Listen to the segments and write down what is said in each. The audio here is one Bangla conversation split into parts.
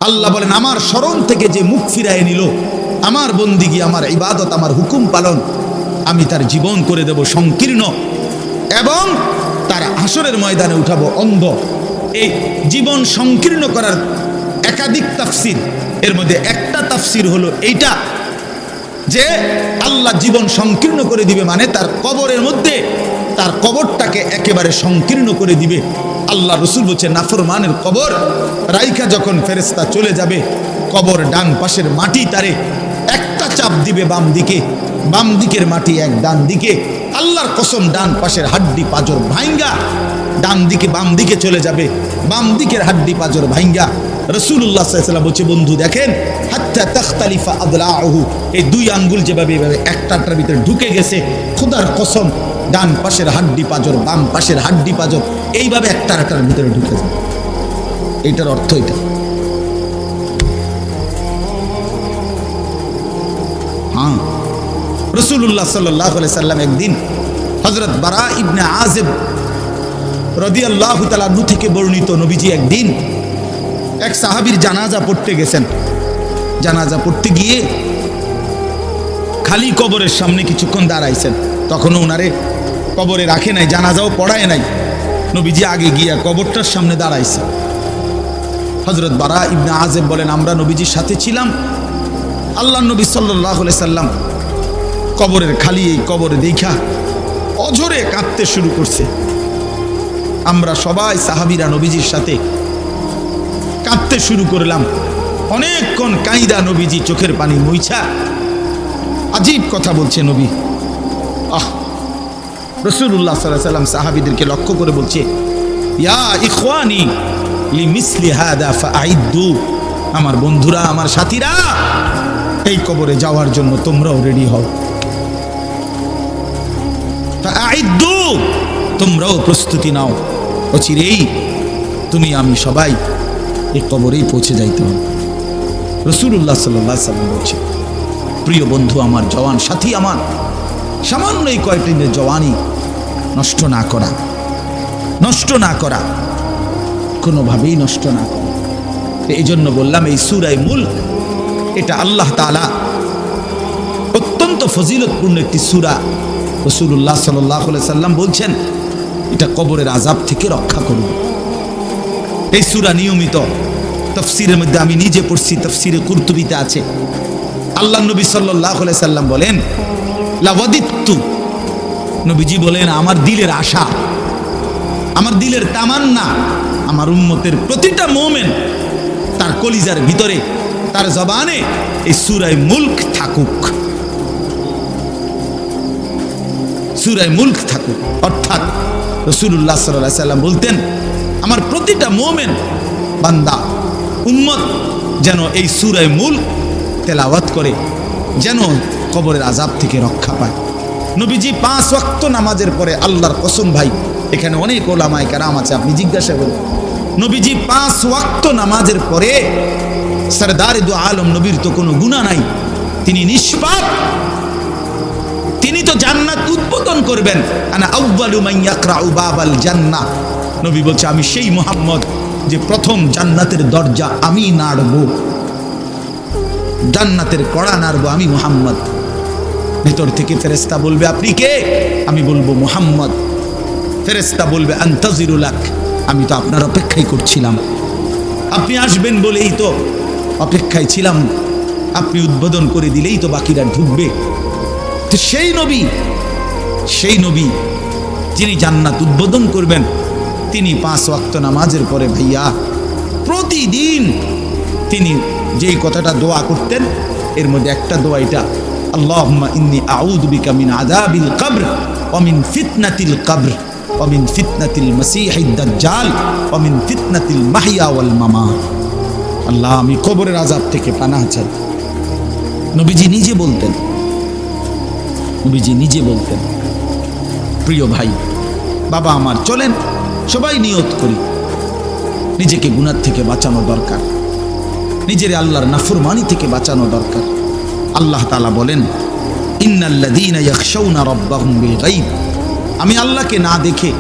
আল্লাহ বলেন আমার স্মরণ থেকে যে মুখ ফিরায় নিল, আমার বন্দিগি, আমার ইবাদত, আমার হুকুম পালন, আমি তার জীবন করে দেব সংকীর্ণ এবং তার হাসরের ময়দানে উঠাবো অন্ধ। এই জীবন সংকীর্ণ করার একাধিক তাফসির, এর মধ্যে একটা তাফসির হলো এইটা যে আল্লাহ জীবন সংকীর্ণ করে দিবে, মানে তার কবরের মধ্যে তার কবরটাকে একেবারে সংকীর্ণ করে দিবে। আল্লাহ রসুল বলছে নাফরমানের কবর রাইখা যখন ফেরেশতা চলে যাবে, কবর ডান পাশের মাটি তারে একটা চাপ দিবে বাম দিকে, বাম দিকের মাটি এক ডান দিকে। আল্লাহর কসম ডান পাশের হাড্ডি পাঁজর ভাঙ্গা ডান দিকে বাম দিকে চলে যাবে, বাম দিকের হাড্ডি পাঁজর ভাঙ্গা। রাসূলুল্লাহ সাল্লাল্লাহু আলাইহি ওয়াসাল্লাম বলছে বন্ধু দেখেন হাত্তা তাখতালিফা আদলাউহু, এই দুই আঙ্গুল যেভাবে এভাবে একটাটার ভিতরে ঢুকে গেছে, খোদার কসম ডান পাশের হাড্ডি পাঁজর বাম পাশের হাড্ডি পাঁজর এইভাবে একটার ভিতরে ঢুকে যায়। এইটার অর্থ এটা। হ্যাঁ, রাসূলুল্লাহ সাল্লাল্লাহু আলাইহি সাল্লাম একদিন হযরত বারা ইবনে আযিব রাদিয়াল্লাহু তাআলা আনহু থেকে বর্ণিত, নবীজি একদিন এক সাহাবীর জানাজা পড়তে গেছেন। জানাজা পড়তে গিয়ে খালি কবরের সামনে কিছুক্ষণ দাঁড়াইছেন, তখনও ওনারে কবরে রাখে নাই, জানাজাও পড়ায় নাই। নবীজি আগে গিয়া কবরটার সামনে দাঁড়াইছে। হযরত বারা ইবনে আযিব বলেন আমরা নবীজির সাথে ছিলাম। আল্লাহ নবী সাল্লাল্লাহু আলাইহি সাল্লাম কবরের খালি এই কবরে দেখা অঝরে কাঁদতে শুরু করছে। আমরা সবাই সাহাবীরা নবীজির সাথে কাঁদতে শুরু করলাম। অনেকক্ষণ কাইদা নবীজি চোখের পানি মুইছা আজীব কথা বলছে নবী। রাসূলুল্লাহ সাল্লাল্লাহু আলাইহি সাল্লাম সাহাবীদেরকে লক্ষ্য করে বলছে ইয়া ইখওয়ানি লিমিসলি হাদা ফাআইদ্দু, আমার বন্ধুরা, আমার সাথীরা, এই কবরে যাওয়ার জন্য তোমরাও রেডি হও। ফাআইদ্দু, তোমরাও প্রস্তুতি নাও, অচিরেই তুমি আমি সবাই এই কবরেই পৌঁছে যাইতে হবে। রাসূলুল্লাহ সাল্লাল্লাহু আলাইহি সাল্লাম বলছে প্রিয় বন্ধু আমার, জওয়ান সাথী আমার, সামান্য এই কয়েকটি দিনের জওয়ানি নষ্ট না করা, নষ্ট না করা, কোনোভাবেই নষ্ট না করা। এই জন্য বললাম এই সূরা মুলক এটা আল্লাহ তাআলা অত্যন্ত ফজিলতপূর্ণ একটি সূরা। রাসূলুল্লাহ সাল্লাল্লাহু আলাইহি সাল্লাম বলছেন এটা কবরের আযাব থেকে রক্ষা করবে। এই সূরা নিয়মিত তাফসীরের মধ্যে আমি নিজে পড়ছি, তাফসীরে কুরতুবীতে আছে। আল্লাহ নবী সাল্লাল্লাহু আলাইহি সাল্লাম বলেন লাওয়াদিত্তু, নবীজি বলেন আমার দিলের আশা, আমার দিলের তামান্না, আমার উম্মতের প্রতিটা মুমিন তার কলিজার ভিতরে, তার জবানে এই সূরা মুলক থাকুক, সূরা মুলক থাকুক। অর্থাৎ রাসূলুল্লাহ সাল্লাল্লাহু আলাইহি সাল্লাম বলতেন আমার প্রতিটা মুমিন বান্দা উম্মত যেন এই সূরা মুলক তেলাওয়াত করে, যেন কবরের আযাব থেকে রক্ষা পায়। নবীজি 5 ওয়াক্ত নামাজের পরে, আল্লাহর কসম ভাই এখানে অনেক ওলামায়ে কেরাম আছে, আপনি জিজ্ঞাসা করুন, নবীজি 5 ওয়াক্ত নামাজের পরে, সরদারে দু আলম নবীর তো কোনো গুনাহ নাই, তিনি নিষ্পাপ, তিনি তো জান্নাত উদ্বোধন করবেন। আনা আউয়ালু মান ইয়াকরাউ বাবাল জান্নাহ, নবী বলছে আমি সেই মুহাম্মদ যে প্রথম জান্নাতের দরজা আমি নাড়ব, জান্নাতের কড়া নাড়ব আমি মুহাম্মদ। ভেতর থেকে ফেরেশতা বলবে আপনি কে? আমি বলবো মুহাম্মদ। ফেরেশতা বলবে আনতাজিরুলাক, আমি তো আপনার অপেক্ষাই করছিলাম, আপনি আসবেন বলেই তো অপেক্ষায় ছিলাম, আপনি উদ্বোধন করে দিলেই তো বাকিরা ঢুকবে। তো সেই নবী যিনি জান্নাত উদ্বোধন করবেন, তিনি 5 ওয়াক্ত নামাজের পরে ভাইয়া প্রতিদিন তিনি যেই কথাটা দোয়া করতেন, এর মধ্যে একটা দোয়া এটা, আল্লাহুম্মা ইন্নী আউযু বিকা মিন আযাবিল কবর ওয়া মিন ফিতনাতিল কবর ওয়া মিন ফিতনাতিল মাসীহিদ দাজ্জাল ওয়া মিন ফিতনাতিল মাহইয়া ওয়াল মামাত। আল্লাহ আমি কবরের আযাব থেকে পানাহ চাই। নবীজি নিজে বলতেন, নবীজি নিজে বলতেন। প্রিয় ভাই বাবা আমার, চলেন সবাই নিয়ত করি, নিজেকে গুনাহ থেকে বাঁচানো দরকার, নিজের আল্লাহর নাফরমানি থেকে বাঁচানো দরকার। আল্লাহ তাআলা বলেন ইন্নাল্লাযীনা ইয়াখশাউনা রাব্বাহুম বিল গায়ব, আমি আল্লাহকে না দেখে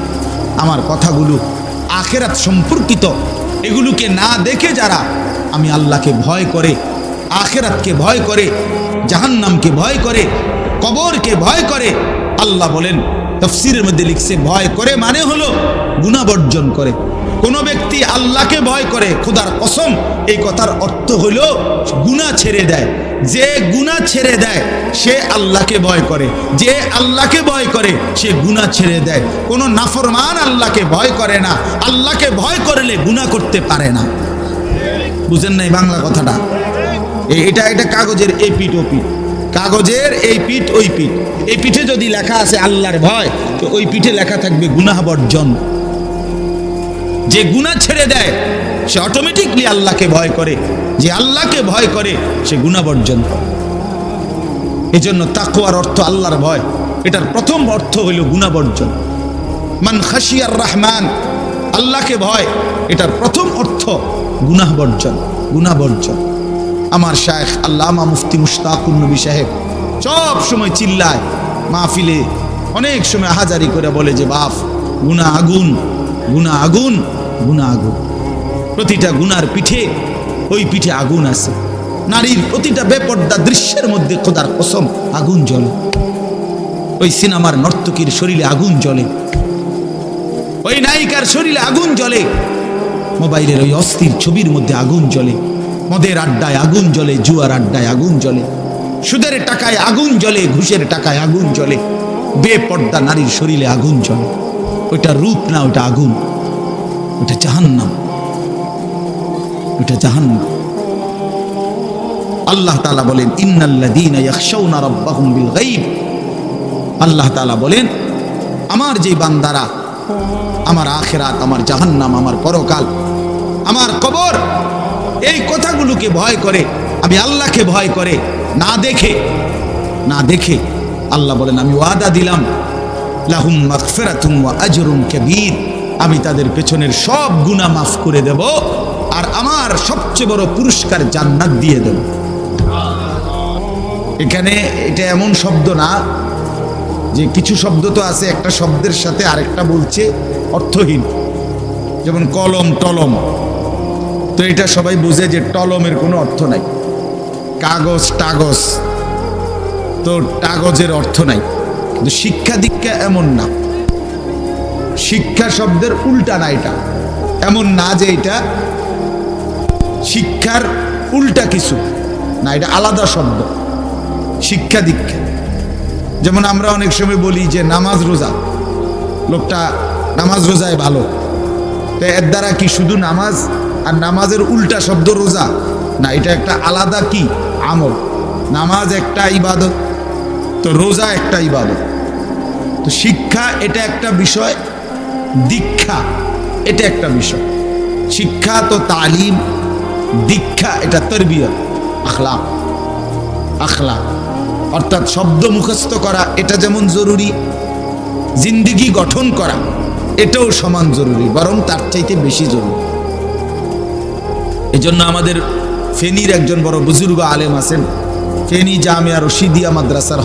আমার কথাগুলো আখিরাত সম্পর্কিত এগুলোকে না দেখে যারা আমি আল্লাহকে ভয় করে, আখিরাতকে ভয় করে, জাহান্নামকে ভয় করে, কবরকে ভয় করে, আল্লাহ বলেন তাফসীরের মধ্যে লিখছে ভয় করে মানে হলো গুনাহ বর্জন করে। কোন ব্যক্তি আল্লাহকে ভয় করে, খোদার কসম এই কথার অর্থ হলো গুনাহ ছেড়ে দেয়। যে গুনাহ ছেড়ে দেয় সে আল্লাহকে ভয় করে, যে আল্লাহকে ভয় করে সে গুনাহ ছেড়ে দেয়। কোনো নাফরমান আল্লাহকে ভয় করে না, আল্লাহকে ভয় করলে গুনাহ করতে পারে না। বুঝেন নাই বাংলা কথাটা? এটা কাগজের এই পিঠ ও পিঠ, কাগজের এই পিঠ ওই পিঠ। এই পিঠে যদি লেখা আছে আল্লাহর ভয়, তো ওই পিঠে লেখা থাকবে গুনাহ বর্জন। যে গুনাহ ছেড়ে দেয় সে অটোমেটিকলি আল্লাহকে ভয় করে, যে আল্লাহকে ভয় করে সে গুনাহ বর্জন করে। এই জন্য তাকওয়ার অর্থ আল্লাহর ভয়, এটার প্রথম অর্থ হইল গুনাহ বর্জন। মান খাশিয়ার রহমান, আল্লাহকে ভয়, এটার প্রথম অর্থ গুনাহ বর্জন, গুনাহ বর্জন। আমার শায়েখ আল্লামা মুফতি মুশতাকুর নবী সাহেব সব সময় চিল্লায় মাহফিলে, অনেক সময় হাজারি করে বলে যে বাপ গুনাহ আগুন, গুনাহ আগুন, গুনাহ আগুন। প্রতিটা গুনার পিঠে ওই পিঠে আগুন আছে। নারীর প্রতিটা বেপর্দা দৃশ্যের মধ্যে খোদার কসম আগুন জ্বলে। ওই সিনেমার নর্তকীর শরীরে আগুন জ্বলে, ওই নায়িকার শরীরে আগুন জ্বলে, মোবাইলের ওই অস্থির ছবির মধ্যে আগুন জ্বলে, মদের আড্ডায় আগুন জ্বলে, জুয়ার আড্ডায় আগুন জ্বলে, সুদের টাকায় আগুন জ্বলে, ঘুষের টাকায় আগুন জ্বলে, বেপর্দা নারীর শরীরে আগুন জ্বলে। ওইটা রূপ না, ওইটা আগুন, ওইটা জাহান্নাম, ওইটা জাহান্নাম। আল্লাহ তাআলা বলেন ইন্নাল্লাযীনা ইয়াখশাউনা রাব্বাহুম বিল গায়ব, আল্লাহ তাআলা বলেন আমার যে বান্দারা আমার আখিরাত, আমার জাহান্নাম, আমার পরকাল, আমার কবর, এই কথাগুলোকে ভয় করে, আমি আল্লাহকে ভয় করে, না দেখে, না দেখে, আল্লাহ বলেন আমি ওয়াদা দিলাম লাহুম মাগফিরাতুন ওয়া আজরুন কাবীর, আমি তাদের পেছনের সব গুনাহ মাফ করে দেব আর আমার সবচেয়ে বড় পুরস্কার জান্নাত দিয়ে দেব। এখানে এটা এমন শব্দ না যে কিছু শব্দ তো আছে একটা শব্দের সাথে আরেকটা বলছে অর্থহীন, যেমন কলম টলম, তো এটা সবাই বুঝে যে টলমের কোনো অর্থ নাই। কাগজ টাগজ, তো কাগজের অর্থ নাই। কিন্তু শিক্ষা দীক্ষা এমন না, শিক্ষা শব্দের উল্টা না, এটা এমন না যে এটা শিক্ষার উল্টা কিছু না, এটা আলাদা শব্দ। শিক্ষা দীক্ষা যেমন আমরা অনেক সময় বলি যে নামাজ রোজা, লোকটা নামাজ রোজায় ভালো, তো এর দ্বারা কি শুধু নামাজ আর নামাজের উল্টা শব্দ রোজা না, এটা একটা আলাদা কি আমল। নামাজ একটা ইবাদত, তো রোজা একটা ইবাদত। তো শিক্ষা এটা একটা বিষয়, দীক্ষা এটা একটা বিষয়। শিক্ষা তো তালিম, দীক্ষা এটা তরবিয়ত, আখলাক। আখলাক অর্থাৎ শব্দ মুখস্থ করা এটা যেমন জরুরি, জিন্দেগি গঠন করা এটাও সমান জরুরি, বরং তার চাইতে বেশি জরুরি। এজন্য আমাদের ফেনীর একজন বড় বুজুর্গ আলেম আছেন, ফেনী জামিয়া রশিদিয়া মাদ্রাসার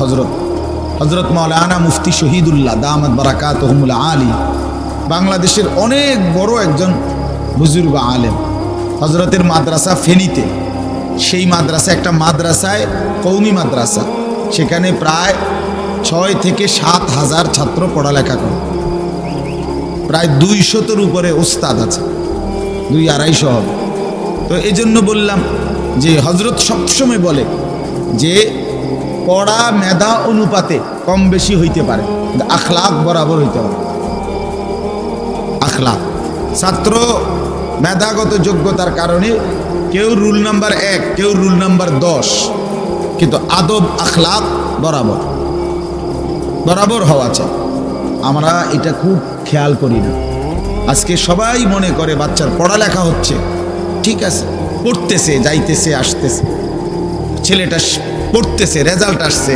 হজরত মাওলানা মুফতি শহীদুল্লাহ দামাত বারাকাতুহুমুল আলী, বাংলাদেশের অনেক বড় একজন বুজুর্গ আলেম। হজরতের মাদ্রাসা ফেনীতে, সেই মাদ্রাসা একটা মাদ্রাসায় কওমি মাদ্রাসা, সেখানে প্রায় 6 থেকে 7 হাজার ছাত্র পড়ালেখা করে, প্রায় 200-এর উপরে ওস্তাদ আছে, 200-250 হবে। তো এই জন্য বললাম যে হজরত সবসময় বলে যে পড়া মেধা অনুপাতে কম বেশি হইতে পারে, কিন্তু আখলাক বরাবর হইতে হবে। আখলাক, ছাত্র মেধাগত যোগ্যতার কারণে কেউ রুল নাম্বার 1, কেউ রুল নাম্বার 10, কিন্তু আদব আখলাক বরাবর বরাবর হওয়া চাই। আমরা এটা খুব খেয়াল করি না। আজকে সবাই মনে করে বাচ্চার পড়ালেখা হচ্ছে, ঠিক আছে, পড়তেছে, যাইতেছে, আসতেছে, ছেলেটা পড়তেছে, রেজাল্ট আসছে,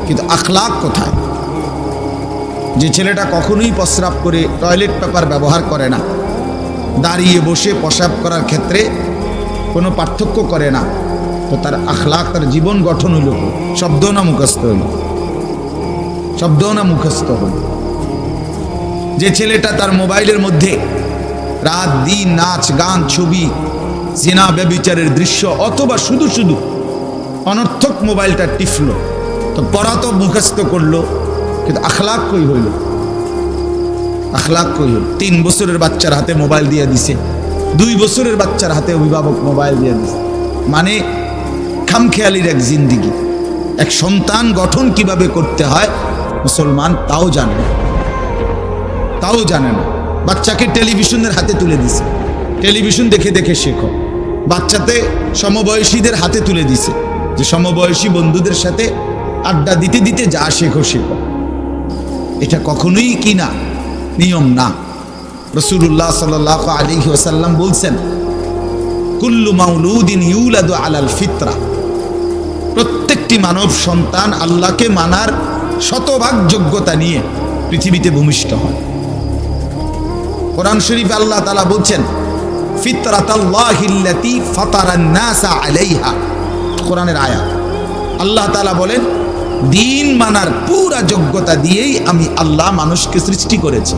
কিন্তু আখলাক কোথায়? যে ছেলেটা কখনোই প্রস্রাব করে টয়লেট পেপার ব্যবহার করে না, দাঁড়িয়ে বসে প্রস্রাব করার ক্ষেত্রে কোনো পার্থক্য করে না, তো তার আখলাক, তার জীবন গঠন হইল, শব্দ না মুখস্থ হইল, শব্দ না মুখস্থ হইল। যে ছেলেটা তার মোবাইলের মধ্যে রাত দিন নাচ গান ছবি জিনা ব্যভিচারের দৃশ্য, অথবা শুধু শুধু অনর্থক মোবাইলটা টিপলো। তো পড়া তো মুখস্থ করলো, কিন্তু আখলাক কই হইল? আখলাক কই হইল? 3 বছরের বাচ্চার হাতে মোবাইল দিয়ে দিছে, 2 বছরের বাচ্চার হাতে অভিভাবক মোবাইল দিয়ে দিছে। মানে খামখেয়ালির এক জিন্দিগি। এক সন্তান গঠন কিভাবে করতে হয় মুসলমান তাও জানে না, তাও জানে না। বাচ্চাকে টেলিভিশনের হাতে তুলে দিছে, টেলিভিশন দেখে দেখে শেখো। বাচ্চাতে সমবয়সীদের হাতে তুলে দিছে, যে সমবয়সী বন্ধুদের সাথে আড্ডা দিতে দিতে যা শেখো শেখো। এটা কখনোই কি না, নিয়ম না। রাসূলুল্লাহ সাল্লাল্লাহু আলাইহি ওয়াসাল্লাম বলছেন, কুল্লু মাউলুদিন ইউলাদু আলাল ফিতরা, প্রত্যেকটি মানব সন্তান আল্লাহকে মানার শতভাগ যোগ্যতা নিয়ে পৃথিবীতে ভূমিষ্ঠ হয়। কোরআন শরীফে আল্লাহ তাআলা বলছেন, ফিতরাতাল্লাহিল্লাতী ফাতারান নাসা আলাইহা, কোরআনের আয়াত। আল্লাহ তাআলা বলেন, দিন মানার পুরা যোগ্যতা দিয়েই আমি আল্লাহ মানুষকে সৃষ্টি করেছি।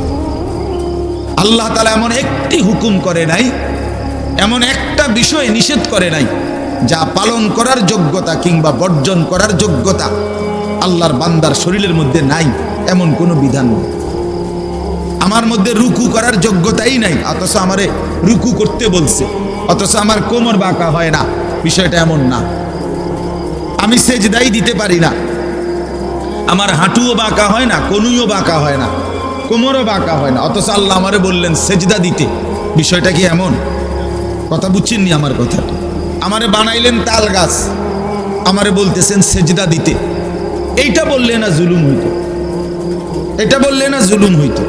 আল্লাহ তাআলা এমন একটি হুকুম করে নাই, এমন একটা বিষয় নিষেধ করে নাই যা পালন করার যোগ্যতা কিংবা বর্জন করার যোগ্যতা আল্লাহর বান্দার শরীরের মধ্যে নাই, এমন কোনো বিধান নেই। আমার মধ্যে রুকু করার যোগ্যতাই নাই, অথচ আমারে রুকু করতে বলছে, অথচ আমার কোমর বাঁকা হয় না, বিষয়টা এমন না। আমি সেজদাই দিতে পারি না, আমার হাঁটুও বাঁকা হয় না, কনুইও বাঁকা হয় না, কোমরও বাঁকা হয় না, অথচ আল্লাহ আমারে বললেন সেজদা দিতে। বিষয়টা কি এমন? কথা বুঝছেননি আমার কথাটা? আমারে বানাইলেন তাল গাছ, আমারে বলতেছেন সেজদা দিতে। এইটা বললে না জুলুম হইতো? এটা বললে না জুলুম হইতো?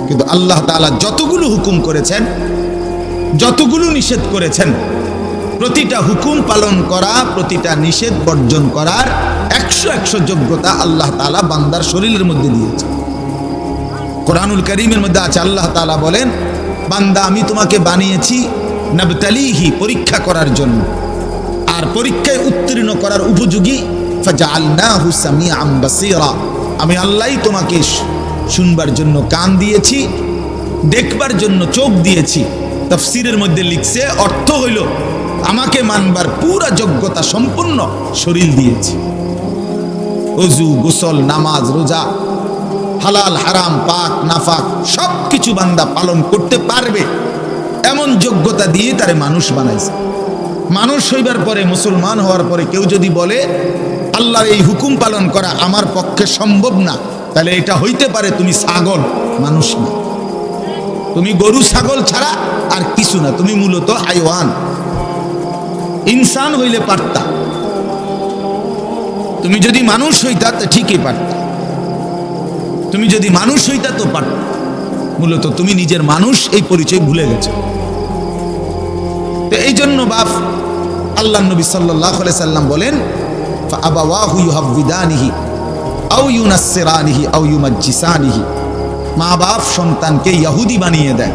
কিন্তু আল্লাহ তাআলা যতগুলো হুকুম করেছেন, যতগুলো নিষেধ করেছেন, প্রতিটা হুকুম পালন করা, প্রতিটা নিষেধ বর্জন করার 100 যোগ্যতা আল্লাহ তাআলা বান্দার শরীরের মধ্যে দিয়েছে। কোরআনুল কারীমের মধ্যে আছে, আল্লাহ তাআলা বলেন, বান্দা আমি তোমাকে বানিয়েছি নাবতালিহি, পরীক্ষা করার জন্য, আর পরীক্ষায় উত্তীর্ণ করার উপযোগী। ফাজআলনাহু সামিআন বাসীরা, আমি আল্লাহই তোমাকে শুনবার জন্য কান দিয়েছি, দেখবার জন্য চোখ দিয়েছি। তাফসীরের মধ্যে লিখছে, অর্থ হইল আমাকে মানবার পুরা যোগ্যতা সম্পূর্ণ শরীর দিয়েছি। ওযু, গোসল, নামাজ, রোজা, হালাল হারাম, পাক নাফাক সব কিছু বান্দা পালন করতে পারবে এমন যোগ্যতা দিয়ে তারে মানুষ বানাইছে। মানুষ হইবার পরে, মুসলমান হওয়ার পরে কেউ যদি বলে আল্লাহর এই হুকুম পালন করা আমার পক্ষে সম্ভব না, তাহলে এটা হইতে পারে তুমি ছাগল, মানুষ না। তুমি গরু ছাগল ছাড়া আর কিছু না, তুমি মূলত হাইওয়ান। ইনসান হইলে পারতা, তুমি যদি মানুষ হইতা তো ঠিকই পারতা, তুমি যদি মানুষ হইতা তো পারতা। মূলত তুমি নিজের মানুষ এই পরিচয় ভুলে গেছো। তো এই জন্য বাপ আল্লাহর নবী সাল্লাল্লাহু আলাইহি সাল্লাম বলেন, ফাআবাওয়াহু ইউহাব্বিদানিহি আও ইউনাসসিরানিহি আও ইউমাজ্জিসানিহি, মা বাপ সন্তানকে ইহুদি বানিয়ে দেয়,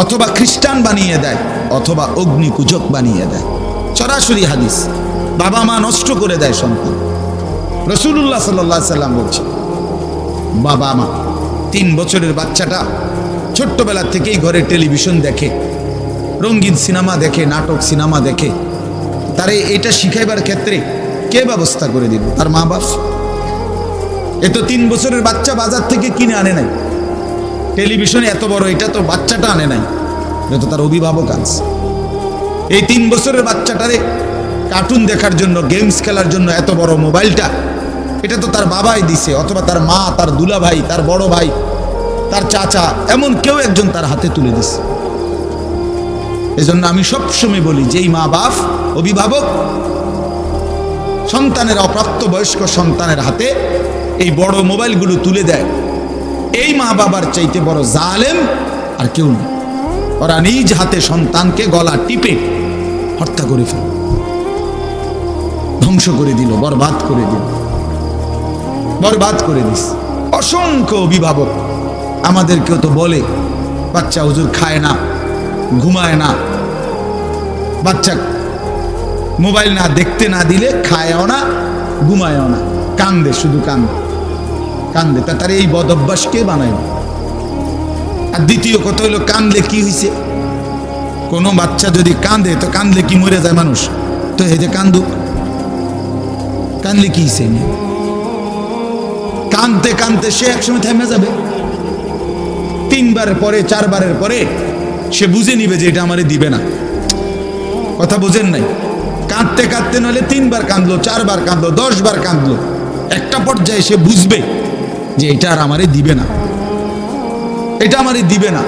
অথবা খ্রিস্টান বানিয়ে দেয়, অথবা অগ্নি পূজক বানিয়ে দেয়। সরাসরি হাদিস, বাবা মা নষ্ট করে দেয় সন্তান। রাসূলুল্লাহ সাল্লাল্লাহু আলাইহি সাল্লাম বলছে, বাবা মা 3 বছরের বাচ্চাটা ছোট্টবেলা থেকেই ঘরে টেলিভিশন দেখে, রঙিন সিনেমা দেখে, নাটক সিনেমা দেখে, তারে এটা শিখাইবার ক্ষেত্রে কে ব্যবস্থা করে দিল? তার মা বাপ। এ তো 3 বছরের বাচ্চা বাজার থেকে কিনে আনে নাই, টেলিভিশনে এত বড় এটা তো বাচ্চাটা আনে নাই, এটা তো তার অভিভাবক আনছে। এই 3 বছরের বাচ্চাটারে কার্টুন দেখার জন্য, গেমস খেলার জন্য এত বড় মোবাইলটা, এটা তো তার বাবাই দিছে, অথবা তার মা, তার দুলা ভাই, তার বড় ভাই, তার চাচা, এমন কেউ একজন তার হাতে তুলে দিছে। এজন্য আমি সবসময় বলি, যেই মা বাপ অভিভাবক সন্তানের, অপ্রাপ্ত বয়স্ক সন্তানের হাতে এই বড় মোবাইলগুলো তুলে দেয়, এই মা বাবার চাইতে বড় জালেম আর কেউ নেই। ওরা নিজ হাতে সন্তানকে গলা টিপে হত্যা করে ফেল, ধ্বংস করে দিল, বরবাদ করে দিল, বরবাদ করে দিস। অসংখ্য অভিভাবক আমাদেরকেও তো বলে, বাচ্চা হুজুর খায় না, ঘুমায় না, বাচ্চা মোবাইল না দেখতে না দিলে খায়ও না, ঘুমায়ও না, কান্দে, শুধু কান্দে কান্দে। তা তার এই বদ অভ্যাস কে বানায়? আর দ্বিতীয় কথা হলো কান্দলে কি হয়েছে? কোনো বাচ্চা যদি কান্দে তো কান্দলে কি মরে যায় মানুষ? তো এই যে কান্দুক, কান্দলে কি হয়েছে? কানতে কানতে সে একসময় থেমে যাবে। 3 বারের পরে 4 বারের পরে সে বুঝে নিবে যে এটা আমারে দিবে না। কথা বোঝেন নাই? কাঁদতে কাঁদতে নইলে 3 বার কাঁদলো, 4 বার কাঁদলো, 10 বার কাঁদলো, একটা পর্যায়ে সে বুঝবে যে এটা আর আমারে দিবে না, এটা আমারে দিবে না।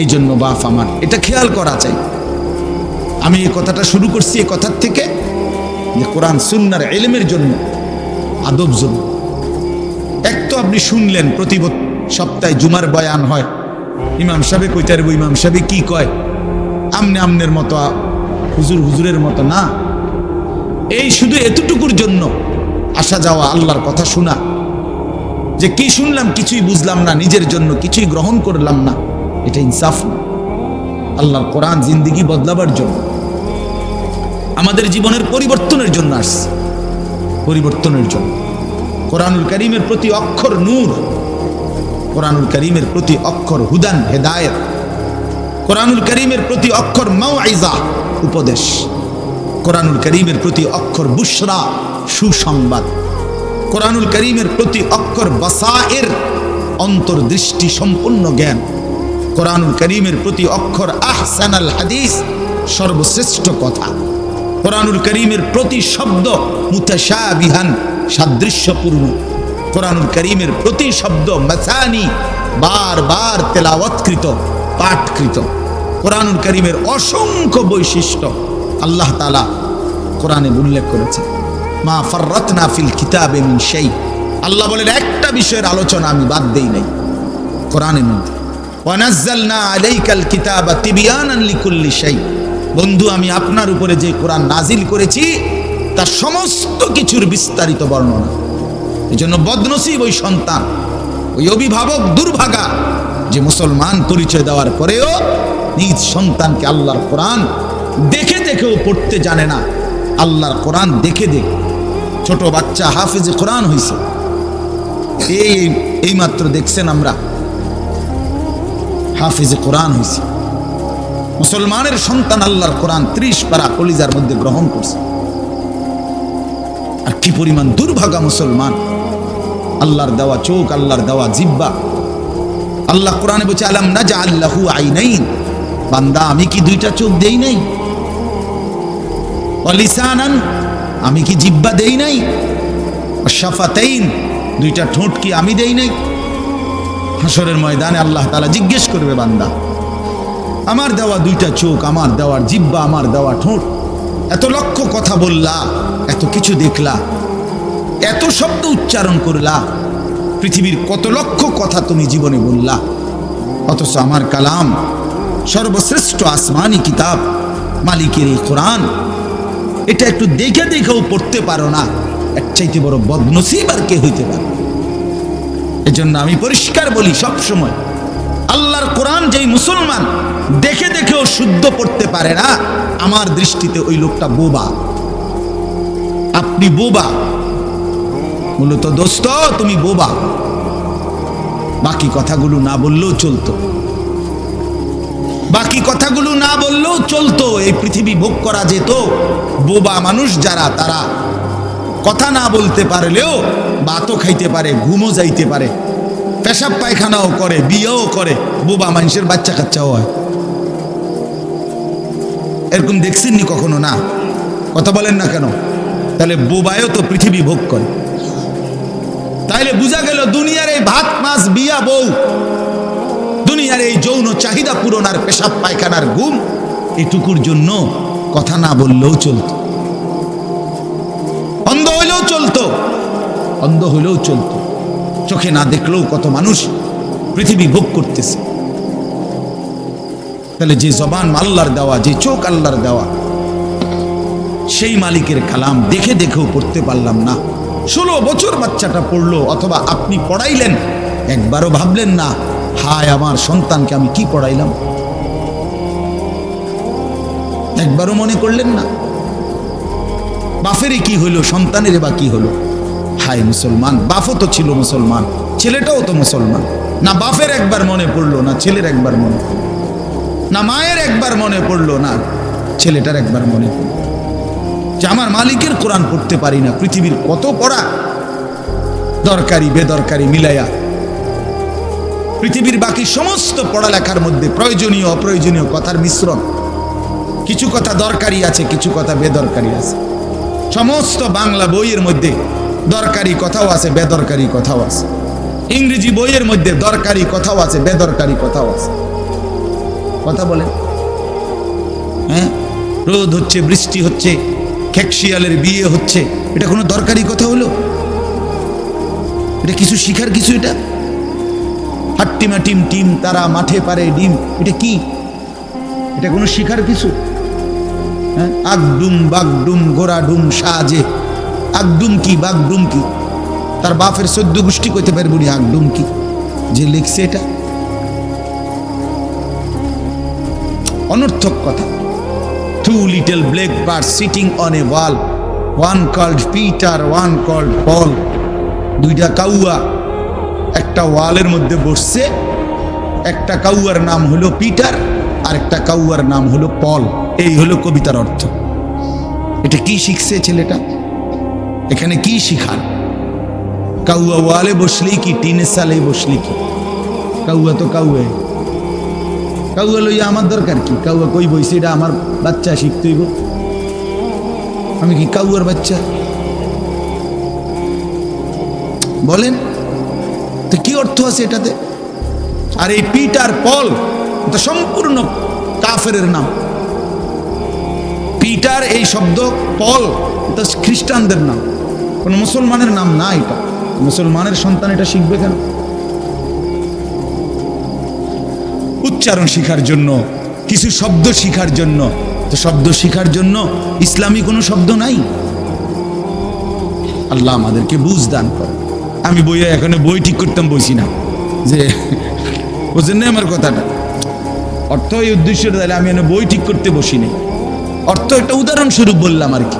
এই জন্য বাপ আমার এটা খেয়াল করা চাই। আমি এই কথাটা শুরু করছি এই কথার থেকে যে কোরআন সুন্নাহর ইলমের জন্য, আদব জন্য। এক তো আপনি শুনলেন প্রতি সপ্তাহে জুমার বয়ান হয়, ইমাম সাহেব কইতে পারবো ইমাম সাহেব কি কয়, আমনে আমনের মতো হুজুর হুজুরের মতো না। এই শুধু এতটুকুর জন্য আসা যাওয়া, আল্লাহর কথা শোনা, যে কি শুনলাম কিছুই বুঝলাম না, নিজের জন্য কিছুই গ্রহণ করলাম না, এটা ইনসাফ না। আল্লাহর কোরআন জিন্দেগি বদলাবার জন্য, আমাদের জীবনের পরিবর্তনের জন্য আসছে, পরিবর্তনের জন্য। কোরআনুল কারীমের প্রতি অক্ষর নূর, কোরআনুল কারীমের প্রতি অক্ষর হুদান হেদায়েত, কোরআনুল কারীমের প্রতি অক্ষর মাউইজা উপদেশ, কোরআনুল কারীমের প্রতি অক্ষর বুশরা সুসংবাদ, কোরআনুল কারীমের প্রতি অক্ষর বাসায়ের অন্তর্দৃষ্টি সম্পূর্ণ জ্ঞান, কোরআনুল কারীমের প্রতি অক্ষর আহসানাল হাদিস সর্বশ্রেষ্ঠ কথা, কোরআনুল কারীমের প্রতি শব্দ মুতাশাবিহান সাদৃশ্যপূর্ণ, কোরআনুল কারীমের প্রতি শব্দ মাসানি বারবার তেলাওয়াতকৃত পাঠকৃত। কোরআনুল কারীমের অসংখ্য বৈশিষ্ট্য আল্লাহ তাআলা কোরআনে উল্লেখ করেছে। মা ফাররাতনা ফিল কিতাবে মিন শাই, আল্লাহ বলেন একটা বিষয়ের আলোচনা আমি বাদ দেই নাই কোরআনের মধ্যে। ওয়া নাযালনা আলাইকাল কিতাবা তিবয়ানান লিকুল্লি শাই, বন্ধু আমি আপনার উপরে যে কোরআন নাজিল করেছি তার সমস্ত কিছুর বিস্তারিত বর্ণনা। এজন্য বদনসিব ওই সন্তান, ওই অভিভাবক দুর্ভাগা যে মুসলমান পরিচয় দেওয়ার পরেও নিজ সন্তানকে আল্লাহর কোরআন দেখে দেখেও পড়তে জানে না। আল্লাহর কোরআন দেখে দেখে ছোট বাচ্চা হাফেজে কোরআন হয়েছে, এই মাত্র দেখছেন আমরা হাফেজে কোরআন হয়েছে। মুসলমানের সন্তান আল্লাহর কোরআন 30 পারা কলিজার মধ্যে গ্রহণ করছে। আর কি পরিমাণ দুর্ভাগা মুসলমান! আল্লাহর দেওয়া চোখ, আল্লাহর দেওয়া জিহ্বা। আল্লাহ কোরআনে বলছে আলাম নাজআল লাহু আইনাইন, বান্দা আমি কি 2টা চোখ দেই নাই? ওয়া লিসানান, আমি কি জিহ্বা দেই নাই? ওয়া শাফাতাইন, 2টা ঠোঁট কি আমি দেই নাই? হাসরের ময়দানে আল্লাহ তাআলা জিজ্ঞেস করবে বান্দা আমার দেওয়া 2টা চোখ, আমার দেওয়ার জিহ্বা, আমার দেওয়া ঠোঁট, এত লক্ষ কথা বললা, এত কিছু দেখলা, এত শব্দ উচ্চারণ করলা, পৃথিবীর কত লক্ষ কথা তুমি জীবনে বললা, অথচ আমার কালাম সর্বশ্রেষ্ঠ আসমানি কিতাব মালিকের এই কোরআন, এটা একটু দেখে দেখেও পড়তে পারো না, এর চাইতে বড় বদনসিব আর কে হইতে পারে? এজন্য আমি পরিষ্কার বলি সব সময়, আল্লাহর কোরআন যেই মুসলমান দেখে দেখেও শুদ্ধ পড়তে পারে না, আমার দৃষ্টিতে ওই লোকটা বোবা। আপনি বোবা, মূলত দোস্ত তুমি বোবা। বাকি কথাগুলো না বললেও চলতো, বাকি কথাগুলো না বললেও চলতো, এই পৃথিবী ভোগ করা যেত। বোবা মানুষ যারা, তারা কথা না বলতে পারলেও ভাতও খাইতে পারে, ঘুমও যাইতে পারে, পেশাব পায়খানাও করে, বিয়েও করে, বোবা মানুষের বাচ্চা কাচ্চাও হয়। এরকম দেখছেননি কখনো? না, কথা বলেন না কেন? তাহলে বোবায়ও তো পৃথিবী ভোগ করে। তাইলে বোঝা গেল দুনিয়ার এই ভাত মাছ বিয়া বউ, দুনিয়ার এই যৌন চাহিদা পূরণ আর পেশাব পায়খানার ঘুম, এটুকুর জন্য কথা না বললেও চলতো, অন্ধ হইলেও চলতো, অন্ধ হইলেও চলতো, চোখে না দেখলেও কত মানুষ পৃথিবী ভোগ করতেছে। তাহলে যে জবান আল্লাহর দেওয়া, যে চোখ আল্লাহর দেওয়া, সেই মালিকের কালাম দেখে দেখেও পড়তে পারলাম না। 16 বছর বাচ্চাটা পড়লো, অথবা আপনি পড়াইলেন, একবারও ভাবলেন না হায় আমার সন্তানকে আমি কি পড়াইলাম? একবারও মনে করলেন না বাফেরই কি হইলো, সন্তানের বা কি হলো? হায় মুসলমান, বাপও তো ছিল মুসলমান, ছেলেটাও তো মুসলমান, না বাপের একবার মনে পড়লো, না ছেলের একবার মনে পড়লো, না মায়ের একবার মনে পড়লো, না ছেলেটার একবার মনে পড়লো যে আমার মালিকের কোরআন পড়তে পারি না। পৃথিবীর কত পড়া, দরকারি বেদরকারি মিলাইয়া পৃথিবীর বাকি সমস্ত পড়ালেখার মধ্যে প্রয়োজনীয় অপ্রয়োজনীয় কথার মিশ্রণ। কিছু কথা দরকারি আছে, কিছু কথা বেদরকারি আছে। সমস্ত বাংলা বইয়ের মধ্যে দরকারি কথাও আছে, বেদরকারি কথাও আছে। ইংরেজি বইয়ের মধ্যে দরকারি কথাও আছে, বেদরকারি কথাও আছে। কথা বলে হ্যাঁ, রোদ হচ্ছে, বৃষ্টি হচ্ছে, খেকশিয়ালের বিয়ে হচ্ছে, এটা কোনো দরকারি কথা হলো? এটা কিছু শিখার কিছু? এটা হাট্টিমা টিম টিম তারা মাঠে পারে ডিম, এটা কি? এটা কোনো শিখার কিছু? হ্যাঁ, আগডুম বাগডুম গোড়াডুম সাজে। আগডুম কি বাগডুম কি? তার বাপের 14 গোষ্ঠী কইতে পারবো না আগডুম কি যে লিখছে এটা। অনর্থক কথা। Two little black birds sitting on a wall, one called Peter, one called Paul. দুইটা কাউয়া একটা ওয়ালের মধ্যে বসছে, একটা কাউয়ার নাম হলো পিটার আর একটা কাউয়ার নাম হলো পল। এই হলো কবিতার অর্থ। এটা কি শিখছে ছেলেটা? এখানে কি শিখার? কাউয়া ওয়ালে বসলেই কি, টিনের সালে বসলে কি? কাউয়া তো কাউয়া, কাউয়া লইয়া আমার দরকার কি? কাউয়া কই বইছে, এটা আমার বাচ্চা শিখতেইব। আমি কি কাউয়ার বাচ্চা? বলেন তো কি অর্থ আছে এটাতে? আর এই পিটার পল এটা সম্পূর্ণ কাফেরের নাম। পিটার এই শব্দ, পল এটা খ্রিস্টানদের নাম, কোন মুসলমানের নাম না। এটা মুসলমানের সন্তান এটা শিখবে কেন? উচ্চারণ শিখার জন্য, কিছু শব্দ শিখার জন্য। তো শব্দ শিখার জন্য ইসলামী কোনো শব্দ নাই। আল্লাহ আমাদেরকে বুঝ দান করে। আমি বইয়ে এখানে বই ঠিক করতাম বসি না, যে বুঝেন না আমার কথাটা। অর্থ এই উদ্দেশ্যটা তাহলে আমি এখানে বই ঠিক করতে বসি নাই। অর্থ একটা উদাহরণস্বরূপ বললাম আর কি।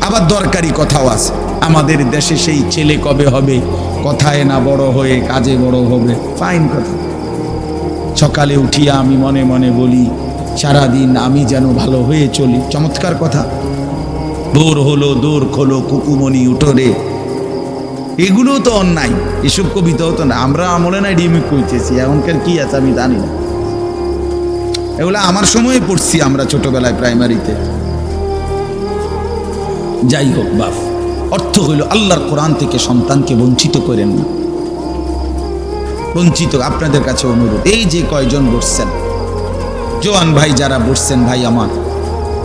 আবার দরকারি কথাও আছে। আমাদের দেশে সেই ছেলে কবে হবে, কথায় না বড় হয়ে কাজে বড় হবে। ফাইন কথা। সকালে উঠিয়া আমি মনে মনে বলি, সারাদিন আমি যেন ভালো হয়ে চলি। চমৎকার কথা। ভোর হলো দোর খোলো কুকুমনি উঠোরে, এগুলো তো অন্যায়। এসব কবিতাও তো না, আমরা আমলে নাই ডিমি কইতেছি। এখনকার কি আছে আমি জানি না। এগুলো আমার সময়ে পড়ছি আমরা ছোটবেলায় প্রাইমারিতে। যাই হোক বাপ, অর্থ হইল আল্লাহর কোরআন থেকে সন্তানকে বঞ্চিত করেন না। বঞ্চিত আপনাদের কাছে অনুরোধ। এই যে কয়জন বসছেন, জোয়ান ভাই যারা বসছেন, ভাই আমার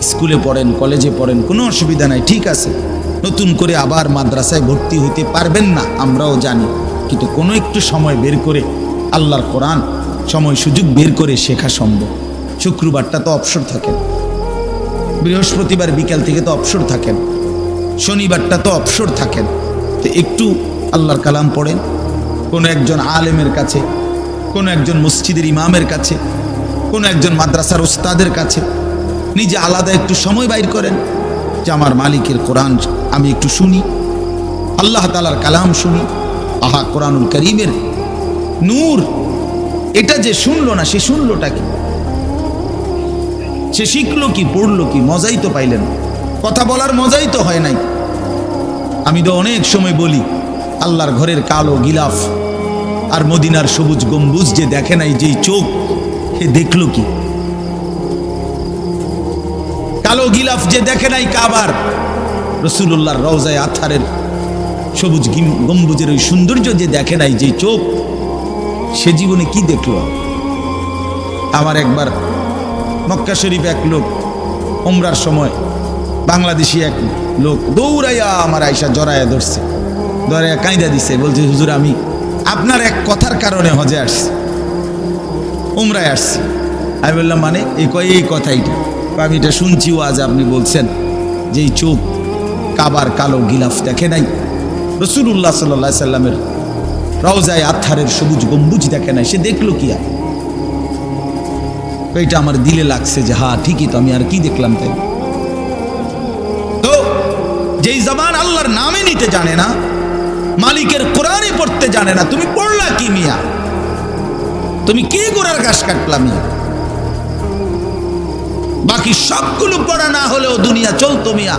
স্কুলে পড়েন, কলেজে পড়েন, কোনো অসুবিধা নাই, ঠিক আছে। নতুন করে আবার মাদ্রাসায় ভর্তি হইতে পারবেন না, আমরাও জানি। কিন্তু কোনো একটু সময় বের করে আল্লাহর কোরআন সময় সুযোগ বের করে শেখা সম্ভব। শুক্রবারটা তো অবসর থাকেন, বৃহস্পতিবার বিকেল থেকে তো অবসর থাকেন, শনিবারটা তো অবসর থাকেন। তো একটু আল্লাহর কালাম পড়েন কোনো একজন আলেমের কাছে, কোনো একজন মসজিদের ইমামের কাছে, কোনো একজন মাদ্রাসার উস্তাদের কাছে। নিজে আলাদা একটু সময় বাইর করেন যে আমার মালিকের কোরআন আমি একটু শুনি, আল্লাহ তাআলার কালাম শুনি। আহা, কোরআনুল কারীমের নূর। এটা যে শুনলো না, সে শুনলোটা কি? সে শিখলো কি, পড়লো কি? মজাই তো পাইলেন, কথা বলার মজাই তো হয় নাই। আমি তো অনেক সময় বলি, আল্লাহর ঘরের কালো গিলাফ আর মদিনার সবুজ গম্বুজ যে দেখে নাই, যেই চোখ, সে দেখলো কি? কালো গিলাফ যে দেখে নাই কাবার, রাসূলুল্লাহর রওজায়ে আতহারের সবুজ গম্বুজের ওই সৌন্দর্য যে দেখে নাই, যেই চোখ, সে জীবনে কি দেখলো? আমার একবার মক্কা শরীফ এক লোক উমরার সময়, বাংলাদেশি এক লোক দৌড়াইয়া আমার আয়সা জড়াইয়া ধরছে, ধরাইয়া কাঁইদা দিছে, বলছে হুজুর আমি আপনার এক কথার কারণে হজে আসছি, উমরায় আসছি। আমি বললাম মানে? এই কথাইটা আমি এটা শুনছি, আজ আপনি বলছেন যে এই চোখ কাবার কালো গিলাফ দেখে নাই, রাসূলুল্লাহ সাল্লাল্লাহু আলাইহি সাল্লামের রওজায়ে আতহারের সবুজ গম্বুজ দেখে নাই, সে দেখলো কি? আর এটা আমার দিলে লাগছে যে হ্যাঁ ঠিকই তো, আমি আর কি দেখলাম? তাই তো যেই জবান আল্লাহর নামে নিতে জানে না, মালিকের কোরআনে পড়তে জানে না, তুমি পড়লা কি মিয়া? তুমি কি গোড়ার ঘাস কাটলাম? বাকি সবগুলো পড়া না হলেও দুনিয়া চলতো মিয়া।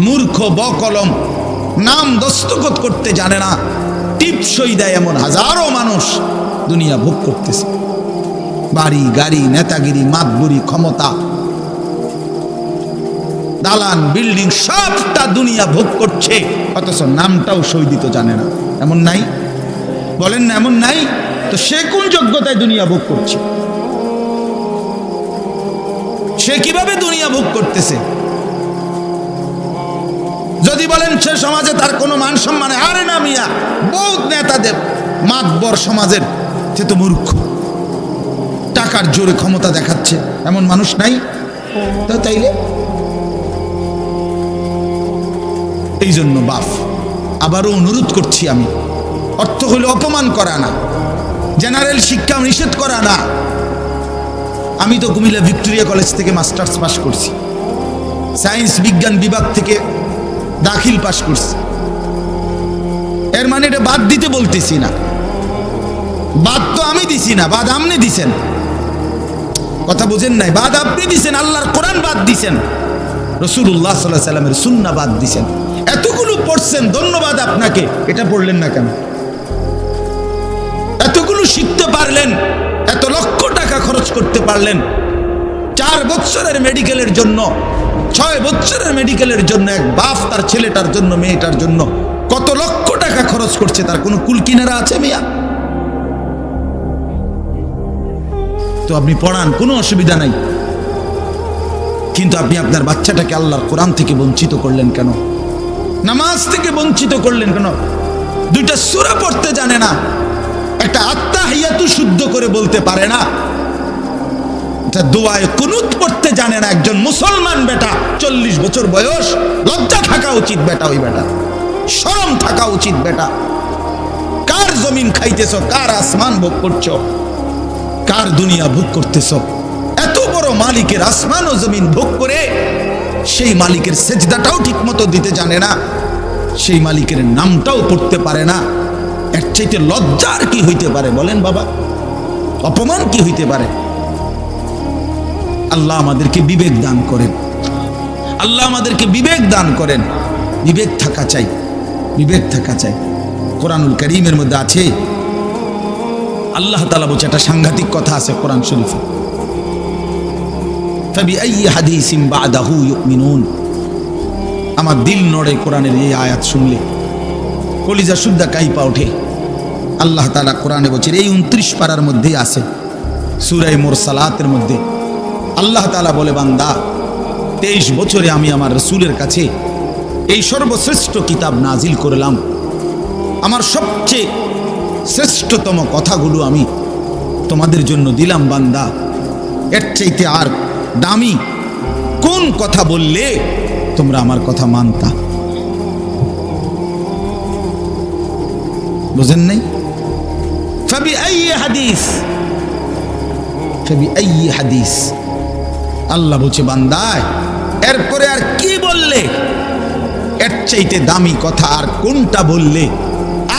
মূর্খ বকলম, নাম দস্তখত করতে জানে না, টিপসই দেয় এমন হাজারো মানুষ দুনিয়া ভোগ করতেছে। বাড়ি গাড়ি, নেতাগিরি, মাতবুরি, ক্ষমতা, দালান বিল্ডিং সবটা দুনিয়া ভোগ করছে, অথচ নামটাও সই দিতে জানে না। এমন নাই? বলেন না এমন নাই? তো সে কোন যোগ্যতায় দুনিয়া ভোগ করছে? সে কিভাবে দুনিয়া ভোগ করতেছে? যদি বলেন সে সমাজে তার কোনো মান সম্মান, আরে না মিয়া, বহুত নেতাদের মাতবর সমাজের, সে তো মূর্খ, টাকার জোরে ক্ষমতা দেখাচ্ছে, এমন মানুষ নাই? তো তাইলে এই জন্য বাপ আবারও অনুরোধ করছি আমি, অর্থ হলো অপমান করা না, জেনারেল শিক্ষা নিষেধ করা না। আমি তো কুমিল্লা ভিক্টোরিয়া কলেজ থেকে মাস্টার্স পাস করছি, সায়েন্স বিজ্ঞান বিভাগ থেকে দাখিল পাস করছি। এর মানে এটা বাদ দিতে বলতেছি না, বাদ তো আমি দিছি না, বাদ আপনি দিছেন। কথা বুঝেন নাই? বাদ আপনি দিছেন, আল্লাহর কোরআন বাদ দিছেন, রাসূলুল্লাহ সাল্লাল্লাহু আলাইহি সাল্লামের সুন্নাহ বাদ দিছেন। এতগুলো পড়ছেন, ধন্যবাদ আপনাকে। এটা পড়লেন না কেন? এতগুলো শিখতে পারলেন, এত লক্ষ টাকা খরচ করতে পারলেন, 4 বছরের মেডিকেলের জন্য, 6 বছরের মেডিকেলের জন্য এক বাপ তার ছেলেটার জন্য, মেয়েটার জন্য কত লক্ষ টাকা খরচ করছে, তার কোনো কুল কিনারা আছে মিয়া? তো আপনি পড়ান, কোনো অসুবিধা নাই, কিন্তু আপনি আপনার বাচ্চাটাকে আল্লাহর কোরআন থেকে বঞ্চিত করলেন কেন? নামাজ থেকে বঞ্চিত করলেন কেন? 2টা সূরা পড়তে জানে না, একটা আত্তাহিয়াতু শুদ্ধ করে বলতে পারে না, একটা দোয়ায়ে কুনুত পড়তে জানে না। একজন মুসলমান বেটা, 40 বছর বয়স, লজ্জা থাকা উচিত বেটা, ওই বেটা শরম থাকা উচিত বেটা। কার জমিন খাইতেছ, কার আসমান ভোগ করছো, কার দুনিয়া ভোগ করতেছ? এত বড় মালিকের আসমান ও জমিন ভোগ করে সেই মালিকের সেজদাটাও ঠিক মতো দিতে জানে না, সেই মালিকের নামটাও পড়তে পারে না। এর চাইতে লজ্জার কি হইতে পারে বলেন বাবা? অপমান কি হইতে পারে? আল্লাহ আমাদেরকে বিবেক দান করেন, আল্লাহ আমাদেরকে বিবেক দান করেন। বিবেক থাকা চাই, বিবেক থাকা চাই। কোরআনুল কারীমের মধ্যে আছে, আল্লাহ তাআলা বলছে, একটা সাংঘাতিক কথা আছে কোরআন শরীফে, ফাবিআইয়ি হাদিসিন বাদাহু ইউমিনুন। আমার দিল নড়ে কোরআনের এই আয়াত শুনলে, কলিজা শুদ্ধা কাইপা ওঠে। আল্লাহ তাআলা কোরআনে বলছে, এই 29 পারার মধ্যেই আছে, সূরা মুরসালাতের মধ্যে আল্লাহ তাআলা বলে, বান্দা 23 বছরে আমি আমার রাসূলের কাছে এই সর্বশ্রেষ্ঠ কিতাব নাজিল করলাম, আমার সবচেয়ে শ্রেষ্ঠতম কথাগুলো আমি তোমাদের জন্য দিলাম। বান্দা, এর চাইতে আর দামি কোন কথা বললে তোমরা আমার কথা মানতা? বুঝেন নাই? ফাবিআইয়ি হাদিস, ফাবিআইয়ি হাদিস। আল্লাহ বলছে, বান্দা এরপরে আর কি বললে, এর চাইতে দামি কথা আর কোনটা বললে,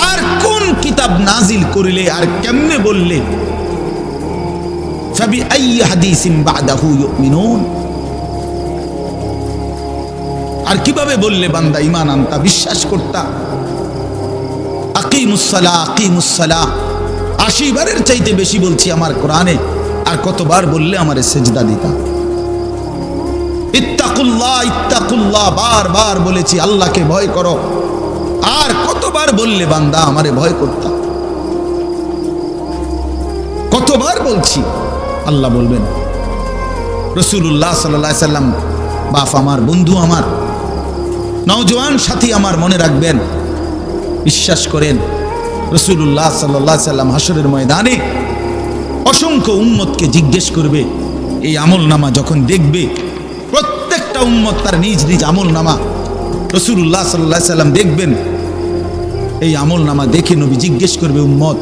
আর কোন কিতাব নাজিল করিলে, আর কেমনে বললে? ফাবিআইয়ি হাদিসিন বাদাহু ইউমিনুন। আর কিভাবে বললে বান্দা ঈমান আনতা, বিশ্বাস করতা? আকিমুস সালাহ, আকিমুস সালাহ 80 বারের চাইতে বেশি বলছি আমার কোরআনে, আর কতবার বললে আমারে সেজদা দিতা? ইত্তাকুল্লাহ, ইত্তাকুল্লাহ বারবার বলেছি, আল্লাহকে ভয় করো, আর কতবার বললে বান্দা আমারে ভয় করতা? কতবার বলছি? আল্লাহ বলবেন, রাসূলুল্লাহ সাল্লাল্লাহু আলাইহি সাল্লাম বাপ আমার, বন্ধু আমার, নওজোয়ান সাথী আমার, মনে রাখবেন, বিশ্বাস করেন, রাসূলুল্লাহ সাল্লাল্লাহু আলাইহি সাল্লাম হাসরের ময়দানে অসংখ্য উম্মতকে জিজ্ঞেস করবে। এই আমলনামা যখন দেখবে, প্রত্যেকটা উম্মত তার নিজ নিজ আমলনামা, রাসূলুল্লাহ সাল্লাল্লাহু আলাইহি সাল্লাম দেখবেন। এই আমলনামা দেখে নবী জিজ্ঞেস করবে, উম্মত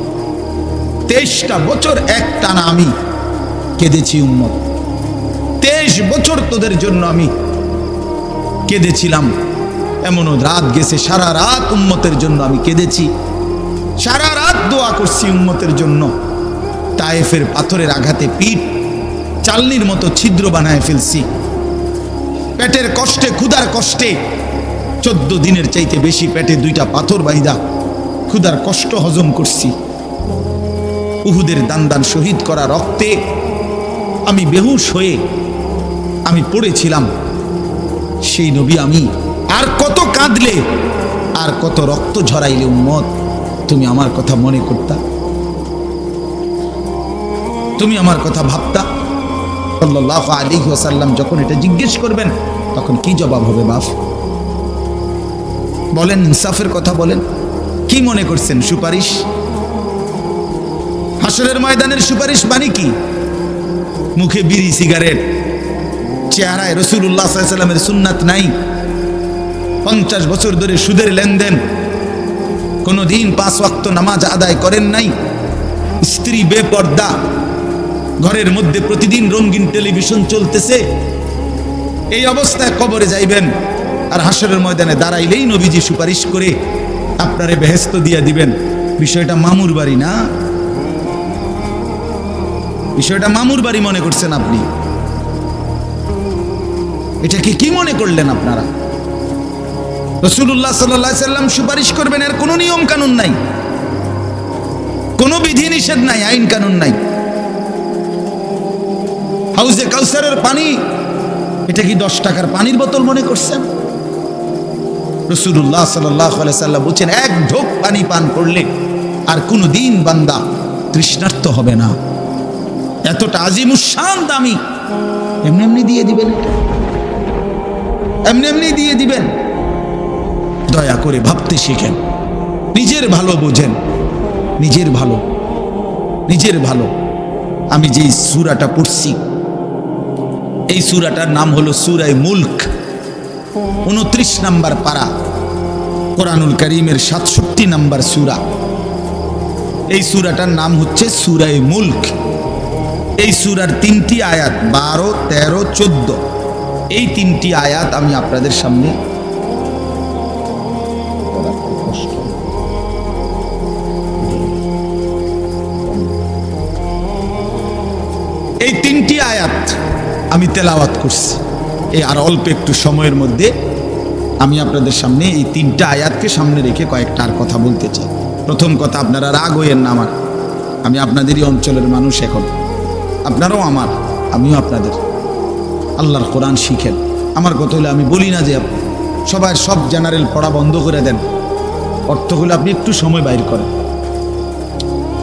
23টা বছর একটানা আমি কেঁদেছি, উম্মত 23 বছর তোদের জন্য আমি কেঁদেছিলাম। এমনও রাত গেছে, সারা রাত উম্মতের জন্য আমি কেঁদেছি, সারা রাত দোয়া করছি উম্মতের জন্য, তায়েফের পাথরের আঘাতে পিঠ চালনির মতো ছিদ্র বানায় ফেলছি। পেটের কষ্টে, ক্ষুধার কষ্টে 14 দিনের চাইতে বেশি পেটে 2টা পাথর বাইদা ক্ষুধার কষ্ট হজম করছি। উহুদের দান শহীদ করা রক্তে আমি বেহুশ হয়ে আমি পড়েছিলাম। সেই নবী আমি আর কত কাঁদলে, আর কত রক্ত ঝরাইলে উম্মত তুমি আমার কথা মনে করতা, তুমি আমার কথা ভাবতা? সাল্লাল্লাহু আলাইহি ওয়াসাল্লাম যখন এটা জিজ্ঞেস করবেন তখন কি জবাব হবে বাপ? বলেন, ইনসাফের কথা বলেন। কি মনে করছেন সুপারিশ? হাসরের ময়দানের সুপারিশ মানে কি? মুখে বিড়ি সিগারেট, চেহারায় রাসূলুল্লাহ সাল্লাল্লাহু আলাইহি ওয়াসাল্লামের সুন্নাত নাই, 50 বছর ধরে সুদের লেনদেন, কোনদিন 5 ওয়াক্ত নামাজ আদায় করেন নাই, স্ত্রী বেপর্দা, ঘরের মধ্যে প্রতিদিন রঙিন টেলিভিশন চলতেছে। এই অবস্থায় কবরে যাইবেন, আর হাসরের ময়দানে দাঁড়াইলেই নবীজি সুপারিশ করে আপনারে বেহেশত দিয়ে দিবেন। বিষয়টা মামুর বাড়ি না, বিষয়টা মামুর বাড়ি মনে করছেন আপনি। এটাকে কি মনে করলেন আপনারা? রাসূলুল্লাহ সাল্লাল্লাহু আলাইহি সাল্লাম সুপারিশ করবেন, এর কোনো নিয়ম কানুন নাই, কোনো বিধি নিষেধ নাই, আইন কানুন নাই। হাউজে কাউসারের পানি, এটা কি 10 টাকার পানির বোতল মনে করছেন? রাসূলুল্লাহ সাল্লাল্লাহু আলাইহি সাল্লাম বলেছেন, 1 ঢোক পানি পান করলে আর কোনোদিন বান্দা তৃষ্ণার্ত হবে না। এতটা আজিমুশান দামি, এমনি এমনি দিয়ে দিবেন, এমনি এমনি দিয়ে দিবেন? দয়া করে ভাবতে শিখেন, নিজের ভালো বোঝেন, নিজের ভালো, নিজের ভালো। আমি যে সূরাটা পড়ছি, এই সূরাটার নাম হলো সূরা মুলক, 29 নম্বর পারা, কোরআনুল কারীমের 67 নম্বর সূরা। এই সূরাটার নাম হচ্ছে সূরা মুলক। এই সূরার 3টি আয়াত 12, 13, 14, এই 3টি আয়াত আমি আপনাদের সামনে এই 3টি আয়াত আমি তেলাওয়াত করছি। এই আর অল্প একটু সময়ের মধ্যে আমি আপনাদের সামনে এই 3টা আয়াতকে সামনে রেখে কয়েকটা আর কথা বলতে চাই। প্রথম কথা, আপনারা রাগ হইয়েন না আমার, আমি আপনাদেরই অঞ্চলের মানুষ, এখন আপনারাও আমার, আমিও আপনাদের। আল্লাহর কোরআন শিখেন। আমার কথা হলো, আমি বলি না যে সবাই সব জেনারেল পড়া বন্ধ করে দেন, অর্থ হলো আপনি একটু সময় বাইর করেন।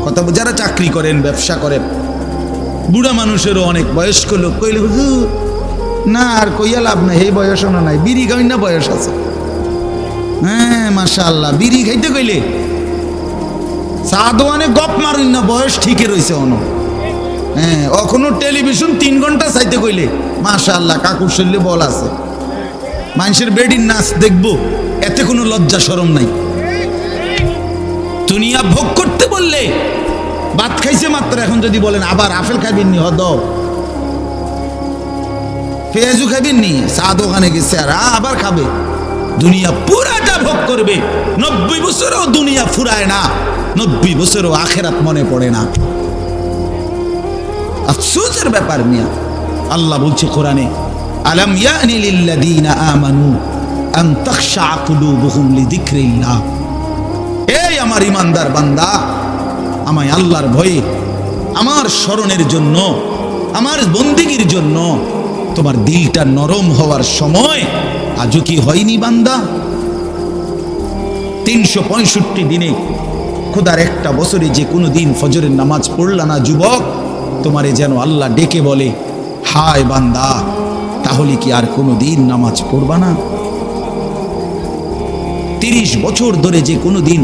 কথা, যারা চাকরি করেন, ব্যবসা করেন, বুড়া মানুষেরও অনেক বয়স্ক লোক কইলে হুজুর না আর কইয়া লাভ নাই, এই বয়সও না নাই, বিড়ি খাই না বয়স আছে। হ্যাঁ মাশাআল্লাহ, বিড়ি খাইতে কইলে চা দোয়ানে গপ মারুন না, বয়স ঠিকই রয়েছে অন। হ্যাঁ, এখনো টেলিভিশন 3 ঘন্টা চাইতে কইলে মাশাআল্লাহ কাকুর শরীরে বল আছে। মানুষের বেডির নাচ দেখবো, এতে কোনো লজ্জা শরম নাই। দুনিয়া ভোগ করতে বললে, ভাত খাইছে মাত্র, এখন যদি বলেন আবার আপেল খাইবেন নি, হদ পেঁয়াজু খাইবেন নি, চা দোকানে গেছে আর আবার খাবে। দুনিয়া পুরাটা ভোগ করবে। 90 বছরও দুনিয়া ফুরায় না, 90 বছরও আখেরাত মনে পড়ে না। আফসোসের ব্যাপার মিয়া। আল্লাহ বলছে কোরআনে, আলাম ইয়ানি লিল্লাযীনা আমানু আন তাখশা কুলুবুহুম লিযিকরিল্লাহ। এই আমার ইমানদার বান্দা, আমায় আল্লাহর ভয়ে, আমার স্মরণের জন্য, আমার বন্দেগীর জন্য তোমার দিলটা নরম হওয়ার সময় আজও কি হয়নি বান্দা? 365 দিনে, খোদার একটা বছরে যে কোনো দিন ফজরের নামাজ পড়লা না যুবক, তোমারে যেন আল্লাহ ডেকে বলে, হায় বান্দা, তাহলে কি আর কোনো দিন নামাজ পড়বা না? 30 বছর ধরে যে কোনো দিন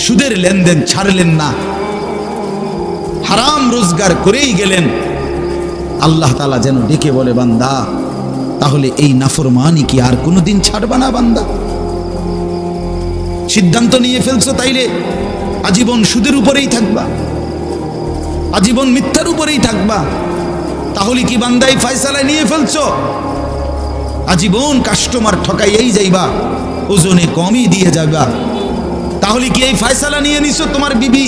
সুদের লেনদেন ছাড়লেন না, হারাম রোজগার করেই গেলেন, আল্লাহ তাআলা যেন ডেকে বলে, বান্দা, তাহলে এই নাফরমানি কি আর কোনোদিন ছাড়বা না বান্দা? সিদ্ধান্ত নিয়ে ফেলছো তাইলে আজীবন সুদের উপরেই থাকবা, আজীবন মিথ্যার উপরেই থাকবা। তাহলে কি বান্দা এই ফয়সালায় নিয়ে ফেলছো আজীবন কাস্টমার ঠকাইয়েই যাইবা, ওজনে কমই দিয়ে যাবা? তাহলে কি এই ফয়সালা নিয়ে নিছো তোমার বিবি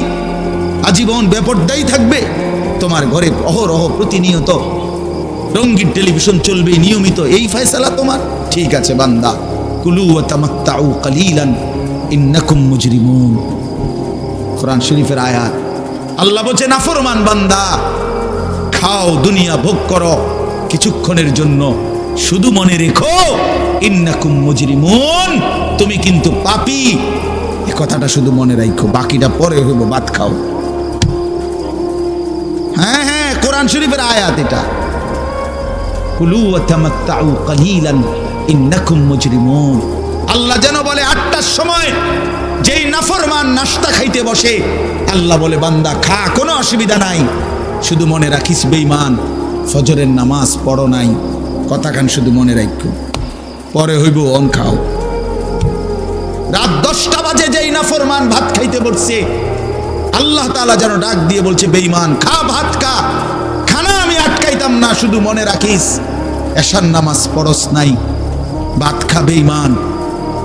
আজীবন বেপরদাই থাকবে, তোমার ঘরে অহরহ প্রতিনিয়ত রঙিন টেলিভিশন চলবে নিয়মিত, এই ফয়সালা তোমার? ঠিক আছে বান্দা, কুলু ওয়া তামাত্তাউ কালিলান ইন্নাকুম মুজরিমুন। কোরআন শরীফের আয়াত। আল্লাহ বলছে নাফরমান বান্দা, খাও, দুনিয়া ভোগ করো কিছুক্ষণের জন্য, শুধু মনে রেখো ইন্নাকুম মুজরিমুন, তুমি কিন্তু পাপী। এই কথাটা শুধু মনে রাখো, বাকিটা পরে হইব, ভাত খাও। হ্যাঁ হ্যাঁ, কোরআন শরীফের আয়াত এটা। কুলু ওয়া তামাত্তাউ কালিলান ইন্নাকুম মুজরিমুন। আল্লাহ যেন বলে 8টার সময় যেই নাফরমান নাস্তা খাইতে বসে, আল্লাহ বলে বান্দা খা, কোনো অসুবিধা নাই, শুধু মনে রাখিস বেঈমান ফজরের নামাজ পড়ো নাই, কথাখান শুধু মনে রাখো, পরে হইব অন খাও। রাত 10টা বাজে যেই নাফরমান ভাত খাইতে বসছে, আল্লাহ তাআলা যেন ডাক দিয়ে বলছে বেঈমান খা, ভাত খা, খানা আমি আটকাইতাম না, শুধু মনে রাখিস এশার নামাজ পড়স নাই, ভাত খা বেঈমান,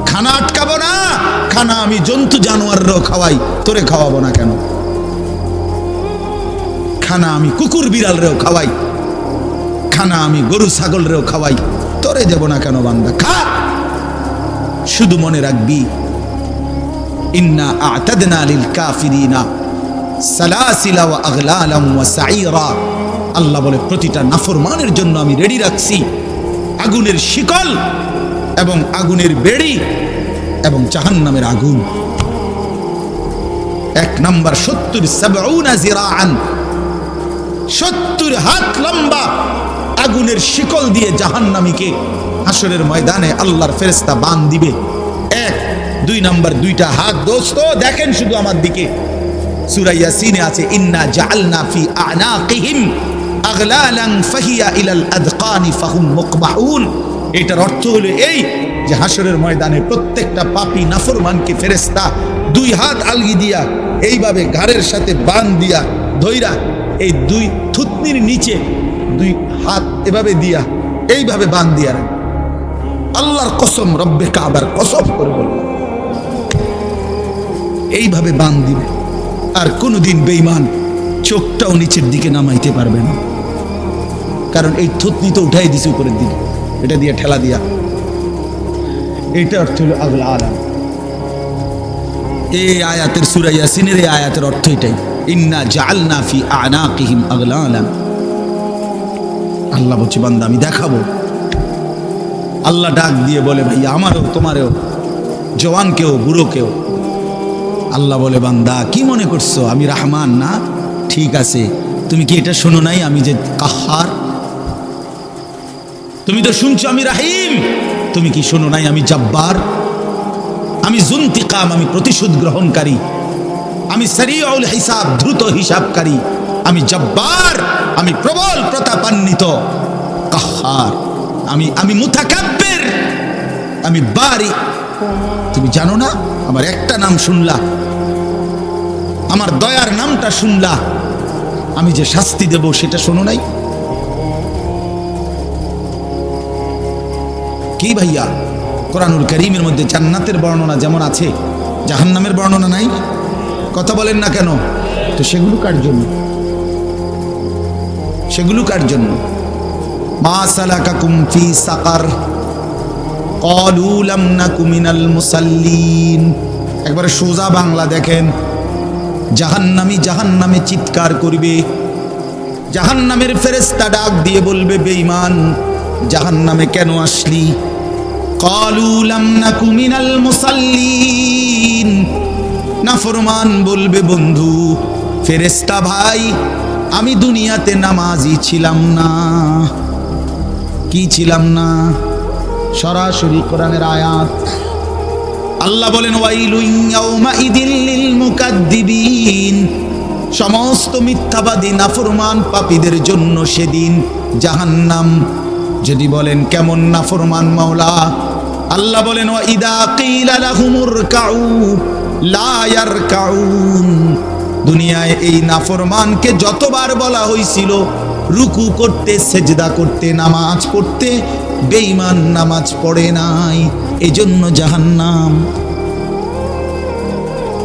খানা আটকাবো না, খানা আমি জন্তু জানোয়াররাও খাওয়াই, তোরে খাওয়াবো না কেন? খানা আমি কুকুর বিড়ালরেও খাওয়াই, খানা আমি গরু ছাগলরেও খাওয়াই, তোরে দেব না কেন বান্দা? খা, শুধু মনে রাখবি ইন্না আ'তাদনা লিল কাফিরিনা সালাসিলা ওয়া আগলালাম ওয়া সাঈরা। আল্লাহ বলে প্রতিটা নাফরমানের জন্য আমি রেডি রাখছি আগুনের শিকল এবং আগুনের বেড়ি এবং জাহান্নামের আগুন। 1 নাম্বার 70 জিরাআন, 70 হাত লম্বা আগুনের শিকল দিয়ে জাহান্নামীকে হাসরের ময়দানে আল্লাহর ফেরেশতা বান দিবে। 1 2 নাম্বার 2টা হাত। দোস্ত দেখেন শুধু আমার দিকে, সূরা ইয়াসিনে আছে ইন্না জাআলনা ফি আ'নাকিহিম আগলালান ফাহিয়া ইলাল আযকানি ফাহুম মুকমাহুন। এটার অর্থ হলো এই যে হাসরের ময়দানে প্রত্যেকটা পাপী নাফরমানকে ফেরেশতা 2 হাত আলগি দিয়া এইভাবে ঘাড়ের সাথে বান দিয়া ধইরা এই 2 থুতনির নিচে 2 হাত এভাবে দিয়া এইভাবে বান দিয়া, আল্লাহর কসম, রব্বে কাবার কসম করে বললাম, এইভাবে বান দিবে। আর কোনোদিন বেঈমান চোখটাও নিচের দিকে নামাইতে পারবে না, কারণ এই থুতনি তো উঠাই দিছে উপরের দিকে, এটা দিয়ে ঠেলা দিয়া। এইটা অর্থ হলো আগলা আলাম। এই আয়াতের সূরা ইয়াসিনের এই আয়াতের অর্থ এটাই, ইন্না জাআলনা ফি আ'নাকিহিম আগলালান। আল্লাহ বলছে বান্দা আমি দেখাবো। আল্লাহ ডাক দিয়ে বলে ভাইয়া আমারও তোমারও, জওয়ানকেও বুড়োকেও। আল্লাহ বলে বান্দা কি মনে করছো আমি রহমান না? ঠিক আছে, তুমি কি এটা শোনো নাই আমি যে কাহার? তুমি তো শুনছো আমি রাহিম, তুমি কি শোনো নাই আমি জব্বার? আমি যুনতিকাম, আমি প্রতিশোধ গ্রহণকারী, আমি সারিউল হিসাব, দ্রুত হিসাবকারী, আমি জব্বার, আমি প্রবল প্রতাপান্বিত, কাহার, আমি মুতাকাব্বির, আমি বারি। তুমি জানো না আমার একটা নাম শুনলা, আমার দয়ার নামটা শুনলা, আমি যে শাস্তি দেব সেটা শোনো নাই? কি ভাইয়া, কোরআনুল কারীমের মধ্যে জান্নাতের বর্ণনা যেমন আছে, জাহান্নামের বর্ণনা নাই? কথা বলেন না কেন? তো সেগুলো কার জন্য? সেগুলো কার জন্য? মা সালাকাকুম ফি সাকার ক্বালু লাম নাকু মিনাল মুসাল্লিন। একবারে সোজা বাংলা দেখেন, জাহান্নামী জাহান্নামে চিৎকার করবে, জাহান্নামের ফেরেশতা ডাক দিয়ে বলবে বেঈমান জাহান্নামে কেন আসলি? ক্বালু লাম নাকু মিনাল মুসাল্লিন। নাফরমান বলবে বন্ধু ফেরেশতা ভাই আমি দুনিয়াতে নামাজি ছিলাম না। কি ছিলাম না? সরাসরি কোরআনের আয়াত। আল্লাহ বলেন ওয়াইলুন ইয়াউমাইদিল লিল মুকাদ্দিবিন। সমস্ত মিথ্যাবাদী নাফরমান পাপীদের জন্য সেদিন জাহান্নাম। যদি বলেন কেমন নাফরমান মাওলা? আল্লাহ বলেন ওয়া ইদা কিলা লাহুমুর কাউ লা ইয়ারকাউন। দুনিয়ায় এই নাফরমানকে যতবার বলা হয়েছিল রুকু করতে, সেজদা করতে, নামাজ পড়তে, বেঈমান নামাজ পড়ে নাই, এজন্য জাহান্নাম।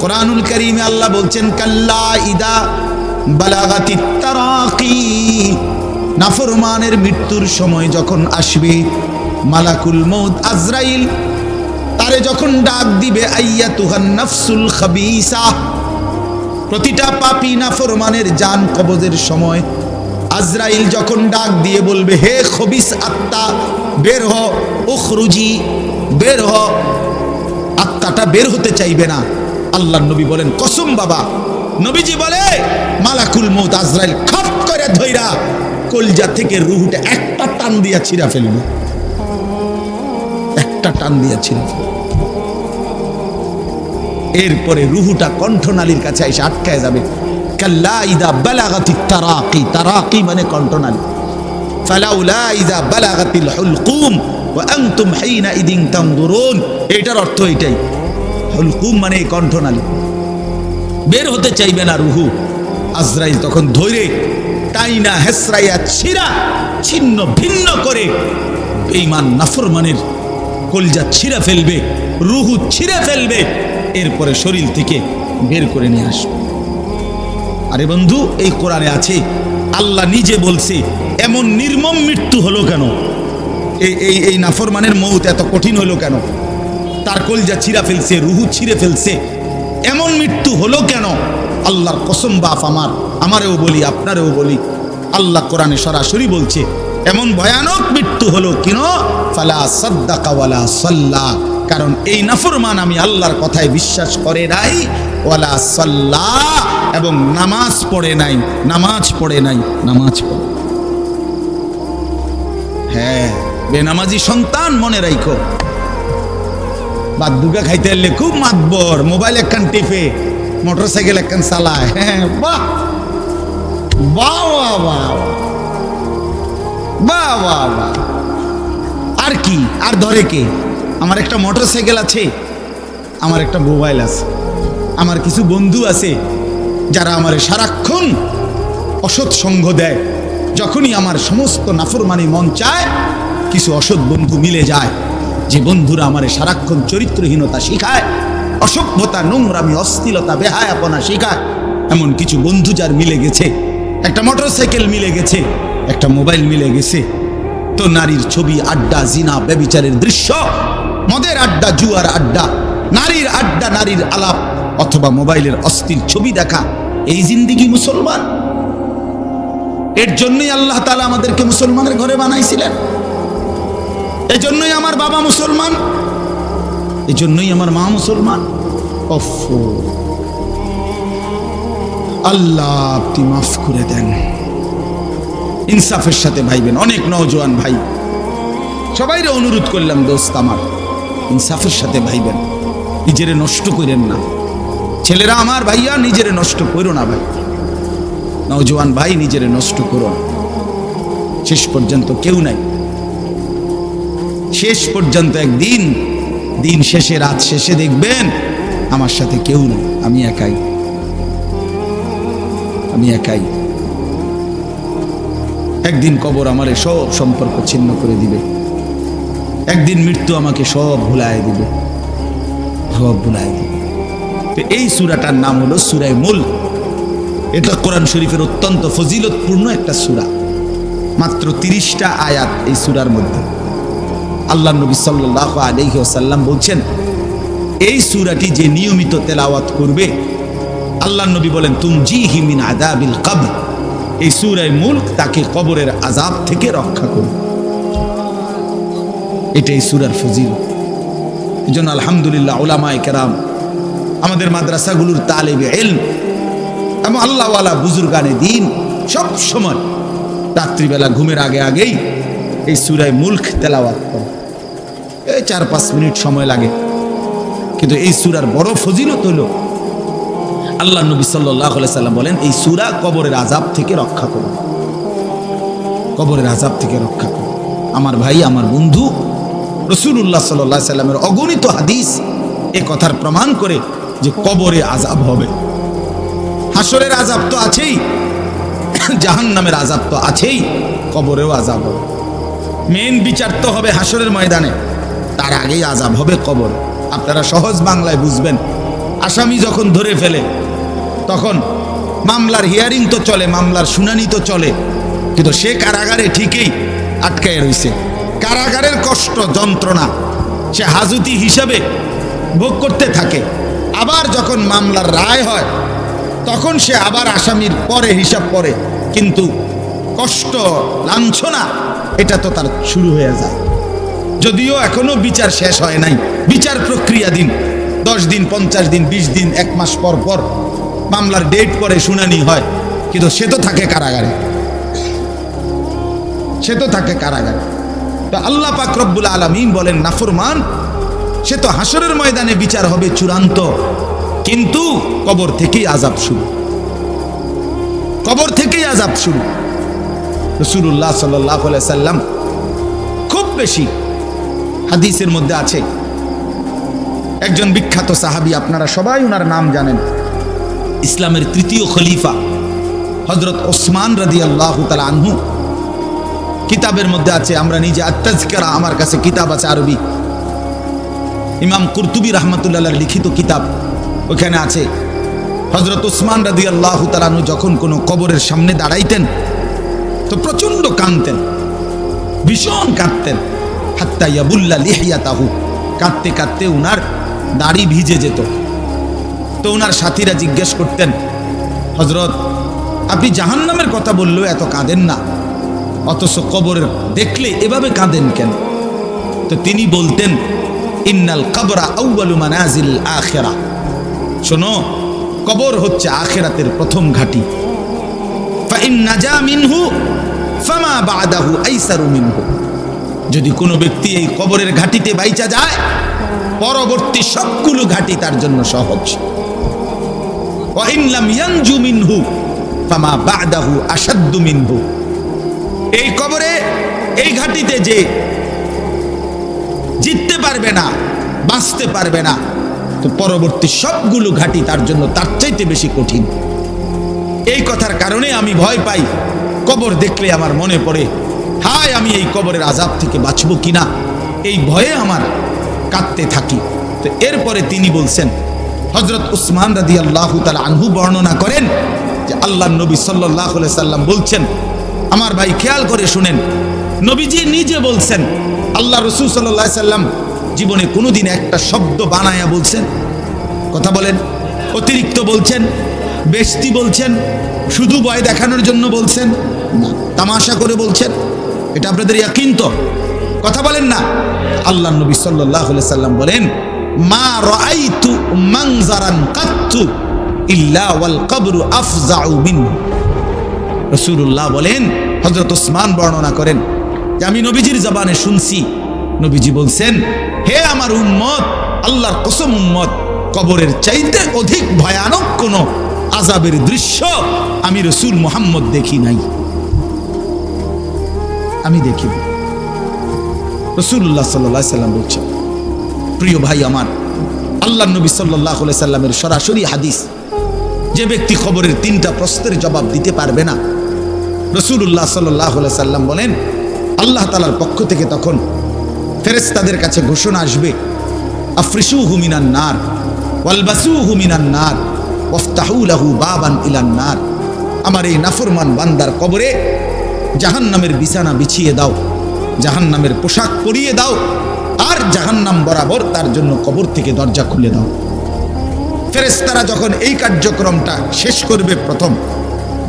কোরআনুল কারীমে আল্লাহ বলছেন কাল্লা ইদা বালাগাতিত তারাকি, নাফরমানের মৃত্যুর সময় যখন আসবে, মালাকুল মউত আজরাইল তারে যখন ডাক দিবে, আইয়াতুহান নাফসুল খাবিসা, প্রতিটা পাপী নাফরমানের জান কবজের সময় আজরাইল যখন ডাক দিয়ে বলবে, হে খবিস আত্মা বের হ, উখরুজি বের হ, আত্মাটা বের হতে চাইবে না। আল্লাহর নবী বলেন কসম বাবা, নবীজি বলে মালাকুল মউত আজরাইল খপ করে ধইরা কলজা থেকে রুহটা একটা টান দিয়া ছিঁড়া ফেলবে, একটা টান দিয়া ছিঁড়া ফেলবে। এরপরে রুহুটা কণ্ঠনালীর কাছে এসে আটকায় যাবে। কাল্লা ইদা বালাগাতিত তারাকি, তারাকি মানে কণ্ঠনালী। ফালাউলা ইদা বালাগাতিল হুলকুম ওয়া আনতুম হিনা ইদিন তানজুরুন, এটার অর্থ এটাই। হুলকুম মানে কণ্ঠনালী, বের হতে চাইবে না রুহু। আজরাইল তখন ধরে টাইনা হেসরাইয়া ছিঁড়া ছিন্ন ভিন্ন করে বেঈমান নাফরমানের কলজা ছিঁড়ে ফেলবে, রুহু ছিঁড়ে ফেলবে, এরপরে শরীর থেকে বের করে নিয়ে আসবে। আরে বন্ধু, এই কোরআনে আছে, আল্লাহ নিজে বলছে এমন নির্মম মৃত্যু হলো কেন, এই নাফরমানের মউত এত কঠিন হলো কেন, তার কলজা ছিঁড়া ফেলছে, রুহু ছিঁড়ে ফেলছে, এমন মৃত্যু হলো কেন? আল্লাহর কসম বাপ আমারেও বলি আপনারেও বলি, আল্লাহ কোরআনে সরাসরি বলছে এমন ভয়ানক মৃত্যু হলো কেন? ফালা সাদ্দাকা ওয়ালা সাল্লা, কারণ এই নাফরমান আমি আল্লাহর কথায় বিশ্বাস করে নাই, ওয়ালা সাল্লা, এবং নামাজ পড়ে নাই, নামাজ পড়ে নাই, নামাজ পড়ে। হ্যাঁ, বেনামাজি সন্তান মনে রাখো, বাদ দুগা খাইতে এলে খুব মাতবর, মোবাইল একখান টিপে, মোটরসাইকেল একখান চালায়। হ্যাঁ, বাহ বাহ বাহ বাহ বাহ বাহ বাহ। আর কি, আর ধরে কে? আমার একটা মোটরসাইকেল আছে, আমার একটা মোবাইল আছে, আমার কিছু বন্ধু আছে যারা আমার সারাক্ষণ অসৎ সঙ্গ দেয়। যখনই আমার সমস্ত নাফরমানি মন চায়, কিছু অসৎ বন্ধু মিলে যায়, যে বন্ধুরা আমার সারাক্ষণ চরিত্রহীনতা শিখায়, অসভ্যতা, নোংরামি, অশ্লীলতা, বেহায়াপনা শিখায়। এমন কিছু বন্ধু যার মিলে গেছে, একটা মোটরসাইকেল মিলে গেছে, একটা মোবাইল মিলে গেছে, তো নারীর ছবি, আড্ডা, জিনা, ব্যভিচারের দৃশ্য, মদের আড্ডা, জুয়ার আড্ডা, নারীর আড্ডা, নারীর আলাপ, অথবা মোবাইলের অস্থির ছবি দেখা, এই জিন্দিগি মুসলমান? এর জন্যই আল্লাহ তাআলা আমাদেরকে মুসলমানের ঘরে বানাইছিলেন। এই জন্যই আমার বাবা মুসলমান, এই জন্যই আমার মা মুসলমান। আল্লাহ আপনি মাফ করে দেন, ইনসাফের সাথে ভাইবেন। অনেক নওজোয়ান ভাই, সবাইরে অনুরোধ করলাম, দোস্ত আমার, ইনসাফের সাথে ভাইবেন, নিজেরে নষ্ট করেন না। ছেলেরা আমার, ভাইয়া নিজেরে নষ্ট করো না ভাই, নওজোয়ান ভাই নিজেরে নষ্ট করো না। শেষ পর্যন্ত কেউ নাই, শেষ পর্যন্ত একদিন, দিন শেষে, রাত শেষে দেখবেন আমার সাথে কেউ নেই, আমি একাই, আমি একাই। একদিন কবর আমারে সব সম্পর্ক ছিন্ন করে দিবে, একদিন মৃত্যু আমাকে সব ভুলায় দিবে, সব ভুলায় দিবে। তো এই সূরাটার নাম হলো সূরা মুলক। এটা কোরআন শরীফের অত্যন্ত ফজিলতপূর্ণ একটা সূরা, মাত্র 30টা আয়াত এই সূরার মধ্যে। আল্লাহ নবী সাল্লাল্লাহু আলাইহি ওয়াসাল্লাম বলছেন, এই সূরাটি যে নিয়মিত তেলাওয়াত করবে, আল্লাহ নবী বলেন, তুনজিহি মিন আযাবিল কবর, এই সূরা মুলক তাকে কবরের আযাব থেকে রক্ষা করবে। এটাই সূরার ফজিলত। এজন্য আলহামদুলিল্লাহ উলামায়ে কেরাম, আমাদের মাদ্রাসাগুলোর তালিবে ইলম এবং আল্লাহওয়ালা বুজুর্গানে দ্বীন সব সময় রাত্রিবেলা ঘুমের আগে আগেই এই সূরা মুলক তেলাওয়াত করে। এই 4-5 মিনিট সময় লাগে, কিন্তু এই সূরার বড় ফজিলত হলো, আল্লাহ নবী সাল্লাল্লাহু আলাইহি সাল্লাম বলেন, এই সূরা কবরের আযাব থেকে রক্ষা করবে, কবরের আযাব থেকে রক্ষা করবে। আমার ভাই, আমার বন্ধু, রাসূলুল্লাহ সাল্লাল্লাহু আলাইহি সাল্লামের অগণিত হাদিস এ কথার প্রমাণ করে যে কবরে আযাব হবে। হাসরের আযাব তো আছেই, জাহান্নামের আযাব তো আছেই, কবরেও আযাব হবে। মেন বিচার তো হবে হাসরের ময়দানে, তার আগেই আযাব হবে কবর। আপনারা সহজ বাংলায় বুঝবেন, আসামি যখন ধরে ফেলে তখন মামলার হিয়ারিং তো চলে, মামলার শুনানি তো চলে, কিন্তু সে কারাগারে ঠিকই আটকায় রইছে। কারাগারের কষ্ট যন্ত্রণা সে হাজতি হিসাবে ভোগ করতে থাকে। আবার যখন মামলার রায় হয় তখন সে আবার আসামির পরে হিসাব করে, কিন্তু কষ্ট লাঞ্ছনা এটা তো তার শুরু হয়ে যায়। যদিও এখনো বিচার শেষ হয় নাই, বিচার প্রক্রিয়াধীন, 10 দিন 50 দিন 20 দিন 1 মাস পর পর মামলার ডেট পরে শুনানি হয়, কিন্তু সে তো থাকে কারাগারে, সে তো থাকে কারাগারে। তো আল্লাহ পাক রব্বুল আলামিন বলেন নাফরমান সে তো হাসরের ময়দানে বিচার হবে চূড়ান্ত, কিন্তু কবর থেকেই আযাব শুরু, কবর থেকেই আযাব শুরু। রাসূলুল্লাহ সাল্লাল্লাহু আলাইহি সাল্লাম খুব বেশি হাদিসের মধ্যে আছে, একজন বিখ্যাত সাহাবী, আপনারা সবাই ওনার নাম জানেন, ইসলামের 3য় খলিফা হযরত ওসমান রাদিয়াল্লাহু তাআলা আনহু। কিতাবের মধ্যে আছে, আমরা নিজে আত-তাযকিরা, আমার কাছে কিতাব আছে আরবি, ইমাম কুরতুবী রাহমাতুল্লাহ আলাইহির লিখিত কিতাব, ওখানে আছে হযরত ওসমান রাদিয়াল্লাহু তাআলা আনহু যখন কোনো কবরের সামনে দাঁড়াইতেন তো প্রচন্ড কাঁদতেন, ভীষণ কাঁদতেন, হাত্তা ইয়াবুল্লা লিহিয়াতাহু, কাঁদতে কাঁদতে উনার দাড়ি ভিজে যেত। তো উনার সাথীরা জিজ্ঞেস করতেন, হযরত আপনি জাহান্নামের কথা বললেও এত কাঁদেন না, অথচ কবরের দেখলে এভাবে কাঁদেন কেন? তো তিনি বলতেন, ইন্নাল কবরা আউয়ালু মানাজিল আখিরা, শোনো কবর হচ্ছে আখিরাতের প্রথম ঘাঁটি। ফাইন নাজা মিনহু ফামা বাদাহু আইসারু মিনহু, যদি কোনো ব্যক্তি এই কবরের ঘাঁটিতে বাইচা যায় পরবর্তী সবগুলো ঘাঁটি তার জন্য সহজ। ওয়া ইন লাম ইয়ানজু মিনহু ফামা বাদাহু আশাদ্দু মিনহু, এই কবরে এই ঘাঁটিতে যে জিততে পারবে না, বাঁচতে পারবে না, তো পরবর্তী সবগুলো ঘাঁটি তার জন্য তার চাইতে বেশি কঠিন। এই কথার কারণে আমি ভয় পাই, কবর দেখলে আমার মনে পড়ে, হায় আমি এই কবরের আযাব থেকে বাঁচবো কিনা, এই ভয়ে আমার কাঁদতে থাকি। তো এরপরে তিনি বলছেন, হযরত উসমান রাদিয়াল্লাহু তাআলা আনহু বর্ণনা করেন যে আল্লাহর নবী সাল্লাল্লাহু আলাইহি সাল্লাম বলছেন, আমার ভাই খেয়াল করে শুনেন, নবীজি নিজে বলছেন, আল্লাহ রাসূল সাল্লাল্লাহু আলাইহি সাল্লাম জীবনে কোনোদিন একটা শব্দ বানায়া বলছেন? কথা বলেন, অতিরিক্ত বলছেন, বেশতি বলছেন, শুধু ভয় দেখানোর জন্য বলছেন না, তামাশা করে বলছেন? এটা আপনাদের ইয়াকিন তো? কথা বলেন না। আল্লাহর নবী সাল্লাল্লাহু আলাইহি সাল্লাম বলেন, মা রাআইতু মানজারান কাত্তু ইল্লা ওয়াল কবরু আফজাউ মিনহু। রাসূলুল্লাহ বলেন, হযরত ওসমান বর্ণনা করেন যে আমি নবীজির জবানে শুনছি, নবীজি বলছেন, হে আমার উম্মত, আল্লাহর কসম উম্মত, কবরের চাইতে অধিক ভয়ানক কোন আযাবের দৃশ্য আমি রাসূল মুহাম্মদ দেখি নাই, আমি দেখি। রাসূলুল্লাহ সাল্লাল্লাহু আলাইহি সাল্লাম বলছেন, প্রিয় ভাই আমার, আল্লাহর নবী সাল্লাল্লাহু আলাইহি সাল্লামের সরাসরি হাদিস, যে ব্যক্তি কবরের 3টা প্রশ্নের জবাব দিতে পারবে না, রাসূলুল্লাহ সাল্লাল্লাহু আলাইহি সাল্লাম বলেন আল্লাহ তাআলার পক্ষ থেকে তখন ফেরেশতাদের কাছে ঘোষণা আসবে, আফরিশুহু মিনান নার ওয়ালবাসুহু মিনান নার ওয়াফতাহু লাহু বাবান ইলান নার। আমার এই নাফরমান বান্দার কবরে জাহান্নামের বিছানা বিছিয়ে দাও, জাহান্নামের পোশাক পরিয়ে দাও, আর জাহান্নাম বরাবর তার জন্য কবর থেকে দরজা খুলে দাও। ফেরেশতারা যখন এই কার্যক্রমটা শেষ করবে, প্রথম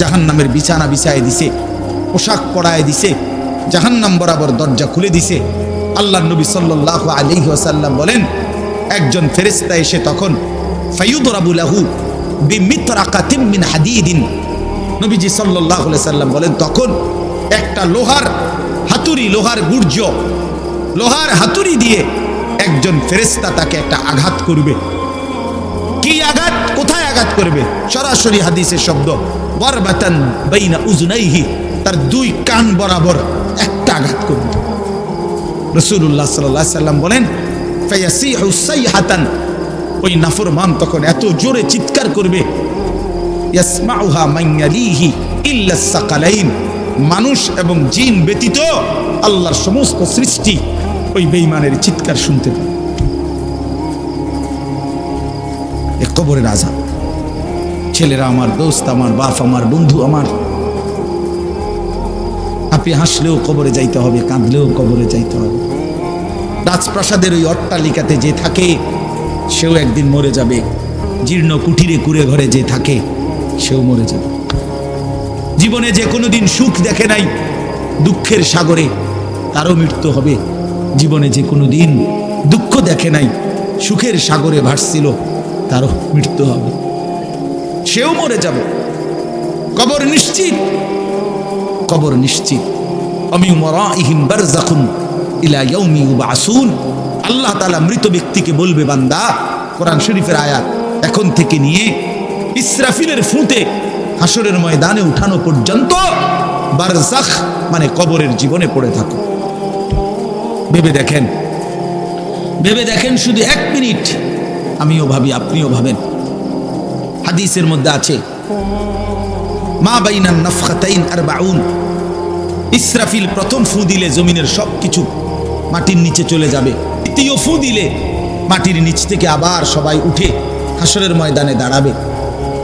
জাহান্নামের বিছানা বিছায় দিছে, পোশাক পরায় দিছে, জাহান্নাম বরাবর দরজা খুলে দিছে, আল্লাহর নবী সাল্লাল্লাহু আলাইহি ওয়াসাল্লাম বলেন, একজন ফেরেশতা এসে তখন ফায়ুদরাবু লাহু বিমিতরাকাতিন মিন হাদিদিন, নবীজি সাল্লাল্লাহু আলাইহি সাল্লাম বলেন, তখন একটা লোহার হাতুড়ি, লোহার গুর্জ, লোহার হাতুড়ি দিয়ে একজন ফেরেশতা তাকে একটা আঘাত করবে। কি আঘাত, কোথায় আঘাত করবে? সরাসরি হাদিসের শব্দ, ওয়ারবাতান বাইনা উযুনাইহি, তার 2 কান বরাবর একটা আঘাত করবে। রাসূলুল্লাহ সাল্লাল্লাহু আলাইহি সাল্লাম বলেন, ফায়াসিহু সাইহাতান, ওই নাফরমান তখন এত জোরে চিৎকার করবে, ইয়াসমাউহা মান ইয়ালিহি ইল্লা সাকালাইন, মানুষ এবং জিন ব্যতীত আল্লাহর সমস্ত সৃষ্টি ওই বেঈমানের চিৎকার শুনতে পায়। কবরের আযাব। ছেলেরা আমার, দোস্ত আমার, বাপ আমার, বন্ধু আমার, আপনি হাসলেও কবরে যাইতে হবে, কাঁদলেও কবরে যাইতে হবে। রাজপ্রাসাদের ওই অট্টালিকাতে যে থাকে সেও একদিন মরে যাবে, জীর্ণ কুটিরে কুড়ে ঘরে যে থাকে সেও মরে যাবে। জীবনে যে কোনোদিন সুখ দেখে নাই, দুঃখের সাগরে তারও মৃত্যু হবে। জীবনে যে কোনোদিন দুঃখ দেখে নাই, সুখের সাগরে ভাসছিল, তারও মৃত্যু হবে, সেও মরে যাবে। কবর নিশ্চিত, কবর নিশ্চিত। আমিন ওয়ারাইহিম বারযাখুন ইলা ইয়াউমি ইউবআসুন। আল্লাহ তাআলা মৃত ব্যক্তিকে বলবে, বান্দা, কোরআন শরীফের আয়াত, এখন থেকে নিয়ে ইসরাফিলের ফুঁতে হাসরের ময়দানে উঠানো পর্যন্ত বারযাখ মানে কবরের জীবনে পড়ে থাকো। ভেবে দেখেন, ভেবে দেখেন, শুধু 1 মিনিট। আমিও ভাবি, আপনিও ভাবেন। হাদিসের মধ্যে আছে, মা বাইনান নাফখাতাইন 40। ইসরাফিল প্রথম ফু দিলে জমিনের সবকিছু মাটির নিচে চলে যাবে। দ্বিতীয় ফু দিলে মাটির নিচ থেকে আবার সবাই উঠে হাসরের ময়দানে দাঁড়াবে।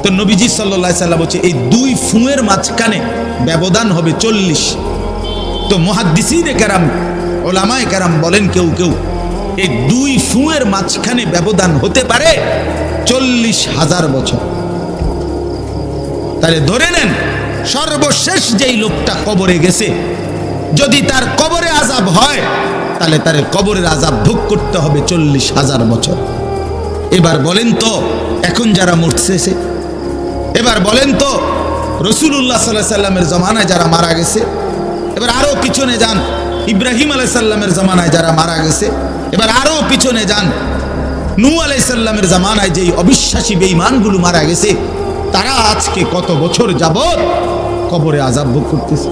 তো নবীজি সাল্লাল্লাহু আলাইহি সাল্লাম বলছে, এই 2 ফুঁয়ের মাঝখানে ব্যবধান হবে 40। তো মুহাদ্দিসিনে কেরাম, ওলামায়ে কেরাম বলেন, কেউ কেউ এই 2 ফুঁয়ের মাঝখানে ব্যবধান হতে পারে 40,000 বছর। তাহলে ধরে নেন, সর্বশেষ যেই লোকটা কবরে গেছে, যদি তার কবরে আযাব হয়, তাহলে তার কবরের আযাব ভোগ করতে হবে 40,000 বছর। এবার বলেন তো, এখন যারা মরতেছে, এবার বলেন তো রাসূলুল্লাহ সাল্লাল্লাহু আলাইহি সাল্লামের জামানায় যারা মারা গেছে, এবার আরো পিছনে যান, ইব্রাহিম আলাইহিস সালামের জামানায় যারা মারা গেছে, এবার আরো পিছনে যান, নূহ আলাইহিস সালামের জামানায় যেই অবিশ্বাসী বেঈমানগুলো মারা গেছে, তারা আজকে কত বছর যাবত কবরে আযাব ভোগ করতেছে।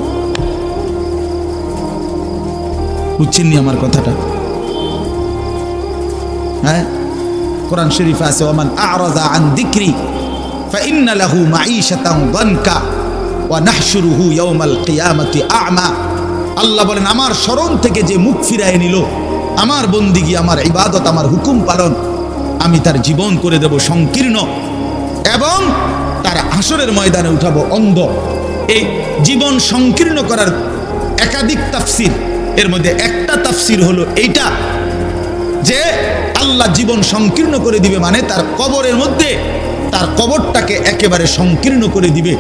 বুঝছেননি আমার কথাটা? হ্যাঁ, কোরআন শরীফে আছে, ওমান আ'রাযা আন যিকরি ফাইন্না লাহু মাঈশাতান দানকা ওয়া নাহশুরুহু ইয়াওমাল কিয়ামাতি আ'মা। আল্লাহ বলেন, আমার স্মরণ থেকে যে মুখ ফিরায় নিল, আমার বন্দিগি, আমার ইবাদত, আমার হুকুম পালন, আমি তার জীবন করে দেব সংকীর্ণ, এবং তার হাসরের ময়দানে উঠাবো অন্ধ। এই জীবন সংকীর্ণ করার একাধিক তাফসির, এর মধ্যে একটা তাফসির হলো এইটা, যে আল্লাহ জীবন সংকীর্ণ করে দিবে মানে তার কবরের মধ্যে তার কবরটাকে একেবারে সংকীর্ণ করে দিবে।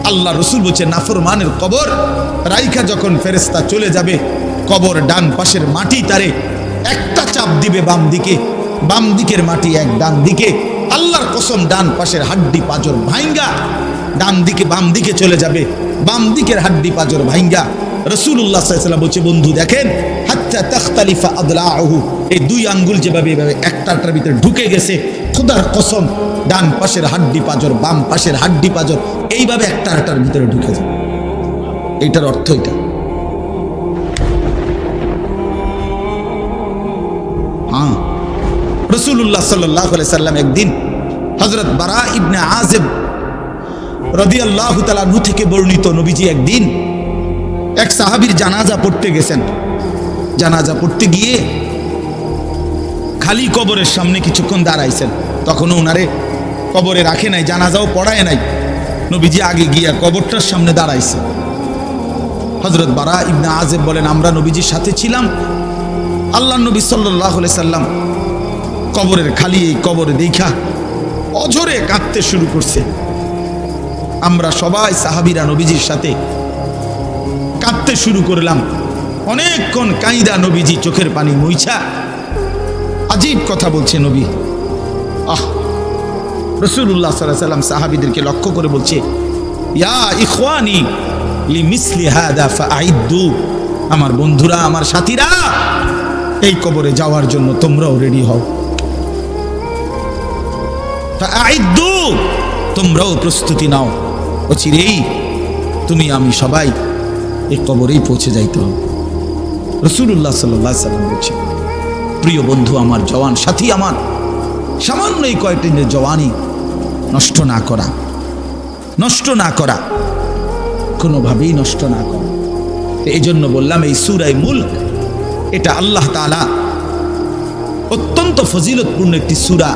আল্লাহ রসুল বলছে, নাফরমানের কবর রাইখা যখন ফেরেশতা চলে যাবে, কবর ডান পাশের মাটি তারে একটা চাপ দিবে বাম দিকে, বাম দিকের মাটি এক ডান দিকে। আল্লাহর কসম, ডান পাশের হাড্ডি পাঁজর ভাঙ্গা ডান দিকে বাম দিকে চলে যাবে, বাম দিকের হাড্ডি পাঁজর ভাঙ্গা। রাসূলুল্লাহ সাল্লাল্লাহু আলাইহি ওয়াসাল্লাম বলছে, বন্ধু দেখেন, হাত্তা তাখতালিফা আদলাউহু, এই 2 আঙ্গুল যেভাবে এভাবে একটার ভিতরে ঢুকে গেছে, খোদার কসম, ডান পাশের হাড্ডি পাঁজর, বাম পাশের হাড্ডি পাঁজর এইভাবে একটার ভিতরে ঢুকে যায়। এইটার অর্থ এটা। হ্যাঁ, রাসূলুল্লাহ সাল্লাল্লাহু আলাইহি সাল্লাম একদিন হযরত বারা ইবনে আযিব রাদিয়াল্লাহু তাআলা আনহু থেকে বর্ণিত, নবীজি একদিন এক সাহাবীর জানাজা পড়তে গেছেন। জানাজা পড়তে গিয়ে খালি কবরের সামনে কিছুক্ষণ দাঁড়াইছেন। তখনও ওনারে কবরে রাখে নাই, জানাজাও পড়ায় নাই। নবীজি আগে গিয়া কবরটার সামনে দাঁড়াইছে। হযরত বারা ইবনে আযিব বলেন, আমরা নবীজির সাথে ছিলাম। আল্লাহর নবী সাল্লাল্লাহু আলাইহি সাল্লাম কবরের খালি এই কবরে দেখা অঝরে কাঁদতে শুরু করছে। আমরা সবাই সাহাবীরা নবীজির সাথে কাঁদতে শুরু করলাম। অনেকক্ষণ কাইদা নবীজি চোখের পানি মুইছা আজীব কথা বলছে নবী। রাসূলুল্লাহ সাল্লাল্লাহু আলাইহি সাল্লাম সাহাবীদেরকে লক্ষ্য করে বলছে, ইয়া ইখওয়ানি লিমিসলি হাদা ফাআইদ্দু, আমার বন্ধুরা, আমার সাথীরা, এই কবরে যাওয়ার জন্য তোমরাও রেডি হও। ফাআইদ্দু, তোমরাও প্রস্তুতি নাও। অচিরেই তুমি আমি সবাই এই কবরেই পৌঁছে যাইতে হবে। রাসূলুল্লাহ সাল্লাল্লাহু আলাইহি সাল্লাম বলছে, প্রিয় বন্ধু আমার, জওয়ান সাথী আমার, সামান্য এই কয়েকটি জওয়ানি নষ্ট না করা, নষ্ট না করা, কোনোভাবেই নষ্ট না করা। এই জন্য বললাম, এই সূরা মুলক এটা আল্লাহ তাআলা অত্যন্ত ফজিলতপূর্ণ একটি সূরা।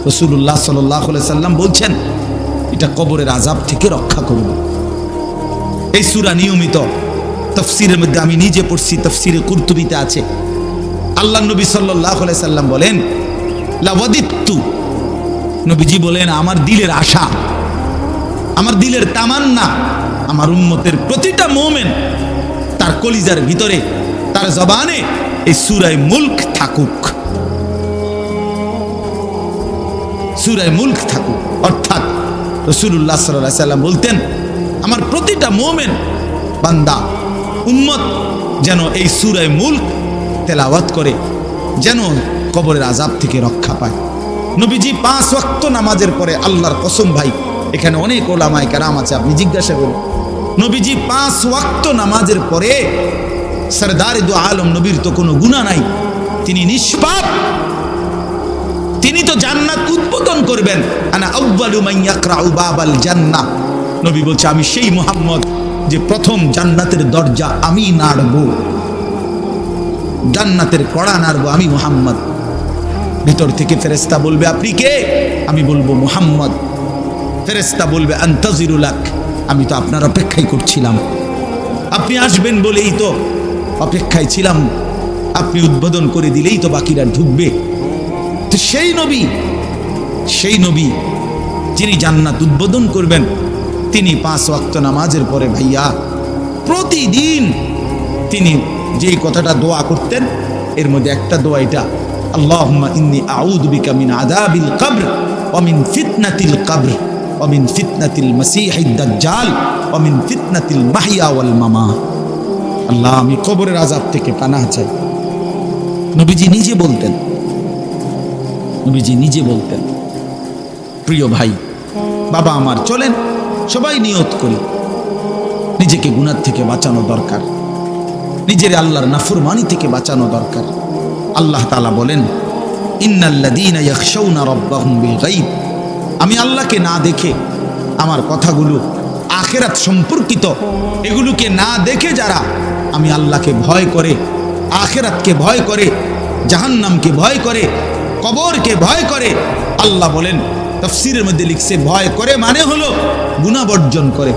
রাসূলুল্লাহ সাল্লাল্লাহু আলাইহি সাল্লাম বলছেন এটা কবরের আযাব থেকে রক্ষা করবে। এই সূরা নিয়মিত তাফসীরের মধ্যে আমি নিজে পড়ছি, তাফসীরে কুরতুবীতে আছে। আল্লাহ নবী সাল্লাল্লাহু আলাইহি সাল্লাম বলেন লাওয়াদিতু, নবীজি বলেন আমার দিলের আশা, আমার দিলের তামান্না, আমার উম্মতের প্রতিটা মুমিন তার কলিজার ভিতরে, তার জবানে এই সূরা মুলক থাকুক, সূরা মুলক থাকুক। অর্থাৎ রাসূলুল্লাহ সাল্লাল্লাহু আলাইহি সাল্লাম বলতেন আমার প্রতিটা মুমিন বান্দা উম্মত যেন এই সূরা মুলক তেলাওয়াত করে, যেন কবরের আযাব থেকে রক্ষা পায়। নবীজি 5 ওয়াক্ত নামাজের পরে, আল্লাহর কসম ভাই এখানে অনেক ওলামায়ে কেরাম আছে, আপনি জিজ্ঞাসা করুন, নবীজি 5 ওয়াক্ত নামাজের পরে, সরদারে দু আলম নবীর তো কোনো গুনাহ নাই, তিনি নিষ্পাপ, তিনি তো জান্নাত উদ্বোধন করবেন। আনা আউয়ালু মান ইয়াকরাউ বাবাল জান্নাহ, নবী বলছে আমি সেই মুহাম্মদ যে প্রথম জান্নাতের দরজা আমি নাড়ব, জান্নাতের কড়া নাড়ব আমি মুহাম্মদ। ভিতর থেকে ফেরেশতা বলবে আপনি কে? আমি বলবো মুহাম্মদ। ফেরেশতা বলবে আনতাজিরু লাক, আমি তো আপনার অপেক্ষাই করছিলাম, আপনি আসবেন বলেই তো অপেক্ষায় ছিলাম, আপনি উদ্বোধন করে দিলেই তো বাকিরা ঢুকবে। তো সেই নবী যিনি জান্নাত উদ্বোধন করবেন, তিনি 5 ওয়াক্ত নামাজের পরে ভাইয়া প্রতিদিন তিনি যেই কথাটা দোয়া করতেন, এর মধ্যে একটা দোয়া এটা, আল্লাহুম্মা ইন্নী আউযু বিকা মিন আযাবিল কবর ওয়া মিন ফিতনাতিল কবর ওয়া মিন ফিতনাতিল মাসীহিদ দাজ্জাল ওয়া মিন ফিতনাতিল মাহইয়া ওয়াল মামাত। আল্লাহ আমি কবরের আযাব থেকে পানাহ চাই। নবীজি নিজে বলতেন, নবীজি নিজে বলতেন। প্রিয় ভাই বাবা আমার, চলেন সবাই নিয়ত করি, নিজেকে গুনাহ থেকে বাঁচানো দরকার, নিজের আল্লাহর নাফরমানি থেকে বাঁচানো দরকার। আল্লাহ তাআলা বলেন ইন্নাল্লাযীনা ইয়াখশাউনা রাব্বাহুম বিল গায়ব, আমি আল্লাহকে না দেখে আমার কথাগুলো আখিরাত সম্পর্কিত এগুলোকে না দেখে যারা আমি আল্লাহকে ভয় করে, আখিরাতকে ভয় করে, জাহান্নামকে ভয় করে, কবরকে ভয় করে, আল্লাহ বলেন তাফসীরের মধ্যে লিখছে ভয় করে মানে হলো গুনাহ বর্জন করে।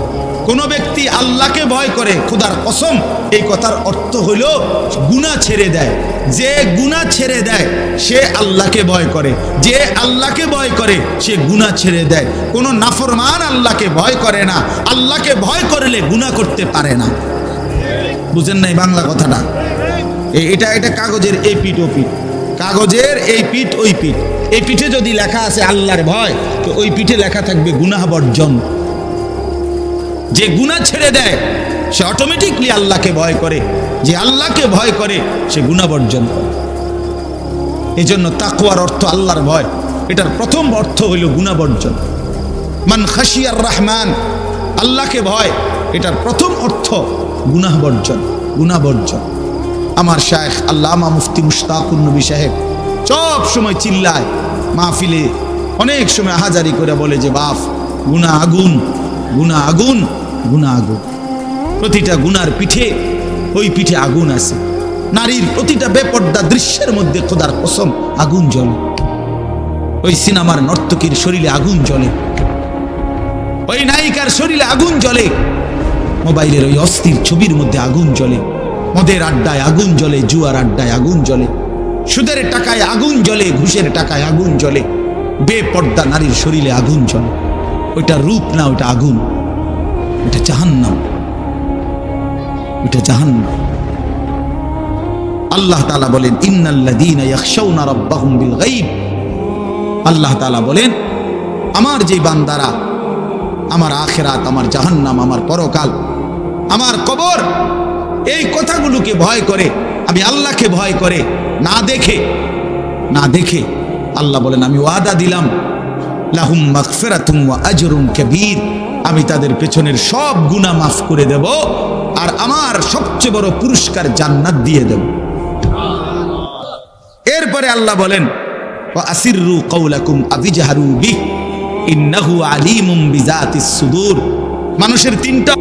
কোন ব্যক্তি আল্লাহকে ভয় করে, খোদার কসম এই কথার অর্থ হলো গুনাহ ছেড়ে দেয়। যে গুনাহ ছেড়ে দেয় সে আল্লাহকে ভয় করে, যে আল্লাহকে ভয় করে সে গুনাহ ছেড়ে দেয়। কোন নাফরমান আল্লাহকে ভয় করে না, আল্লাহকে ভয় করলে গুনাহ করতে পারে না। বুঝেন নাই বাংলা কথাটা? এটা কাগজের এই পিঠ ও পিঠ, কাগজের এই পিঠ ওই পিঠ। এই পিঠে যদি লেখা আছে আল্লাহর ভয়, তো ওই পিঠে লেখা থাকবে গুনাহ বর্জন। যে গুনাহ ছেড়ে দেয় সে অটোমেটিকলি আল্লাহকে ভয় করে, যে আল্লাহকে ভয় করে সে গুনাহ বর্জন করে। এই জন্য তাকওয়ার অর্থ আল্লাহর ভয়, এটার প্রথম অর্থ হইল গুনাহ বর্জন। মান খাশিয়ার রহমান, আল্লাহকে ভয়, এটার প্রথম অর্থ গুনাহ বর্জন, গুনাহ বর্জন। আমার শায়েখ আল্লামা মুফতি মুশতাকুর নবী সাহেব সব সময় চিল্লায় মাহফিলে, অনেক সময় হাজারি করে বলে যে বাপ গুনাহ আগুন, গুনাহ আগুন, গুনাহ আগুন। প্রতিটা গুনার পিঠে ওই পিঠে আগুন আছে। নারীর প্রতিটা বেপর্দা দৃশ্যের মধ্যে খোদার কসম আগুন জ্বলে। ওই সিনেমার নর্তকীর শরীরে আগুন জ্বলে, ওই নায়িকার শরীরে আগুন জ্বলে, মোবাইলের ওই অস্থির ছবির মধ্যে আগুন জ্বলে, মদের আড্ডায় আগুন জ্বলে, জুয়ার আড্ডায় আগুন জ্বলে, সুদের টাকায় আগুন জ্বলে, ঘুষের টাকায় আগুন জ্বলে, বেপর্দা নারীর শরীরে আগুন জ্বলে। ওইটা রূপ না, ওইটা আগুন, ওইটা জাহান্নাম, ওইটা জাহান্নাম। আল্লাহ তাআলা বলেন ইন্নাল্লাযীনা ইয়াখশাউনা রাব্বাহুম বিল গায়ব, আল্লাহ তাআলা বলেন আমার যে বান্দারা আমার আখিরাত, আমার জাহান্নাম, আমার পরকাল, আমার কবর, এই কথাগুলোকে ভয় করে, আমি আল্লাহকে ভয় করে, না দেখে আল্লাহ বলেন আমি ওয়াদা দিলাম লাহুম মাগফিরাতুম ওয়া আজরুন কাবীর, আমি তাদের পেছনের সব গুনাহ মাফ করে দেব আর আমার সবচেয়ে বড় পুরস্কার জান্নাত দিয়ে দেব। এরপরে আল্লাহ বলেন ওয়া আসিররু কাওলাকুম আবিজহারু বিহি ইন্নাহু আলিমুম বিযাতিস সুদূর। মানুষের তিনটা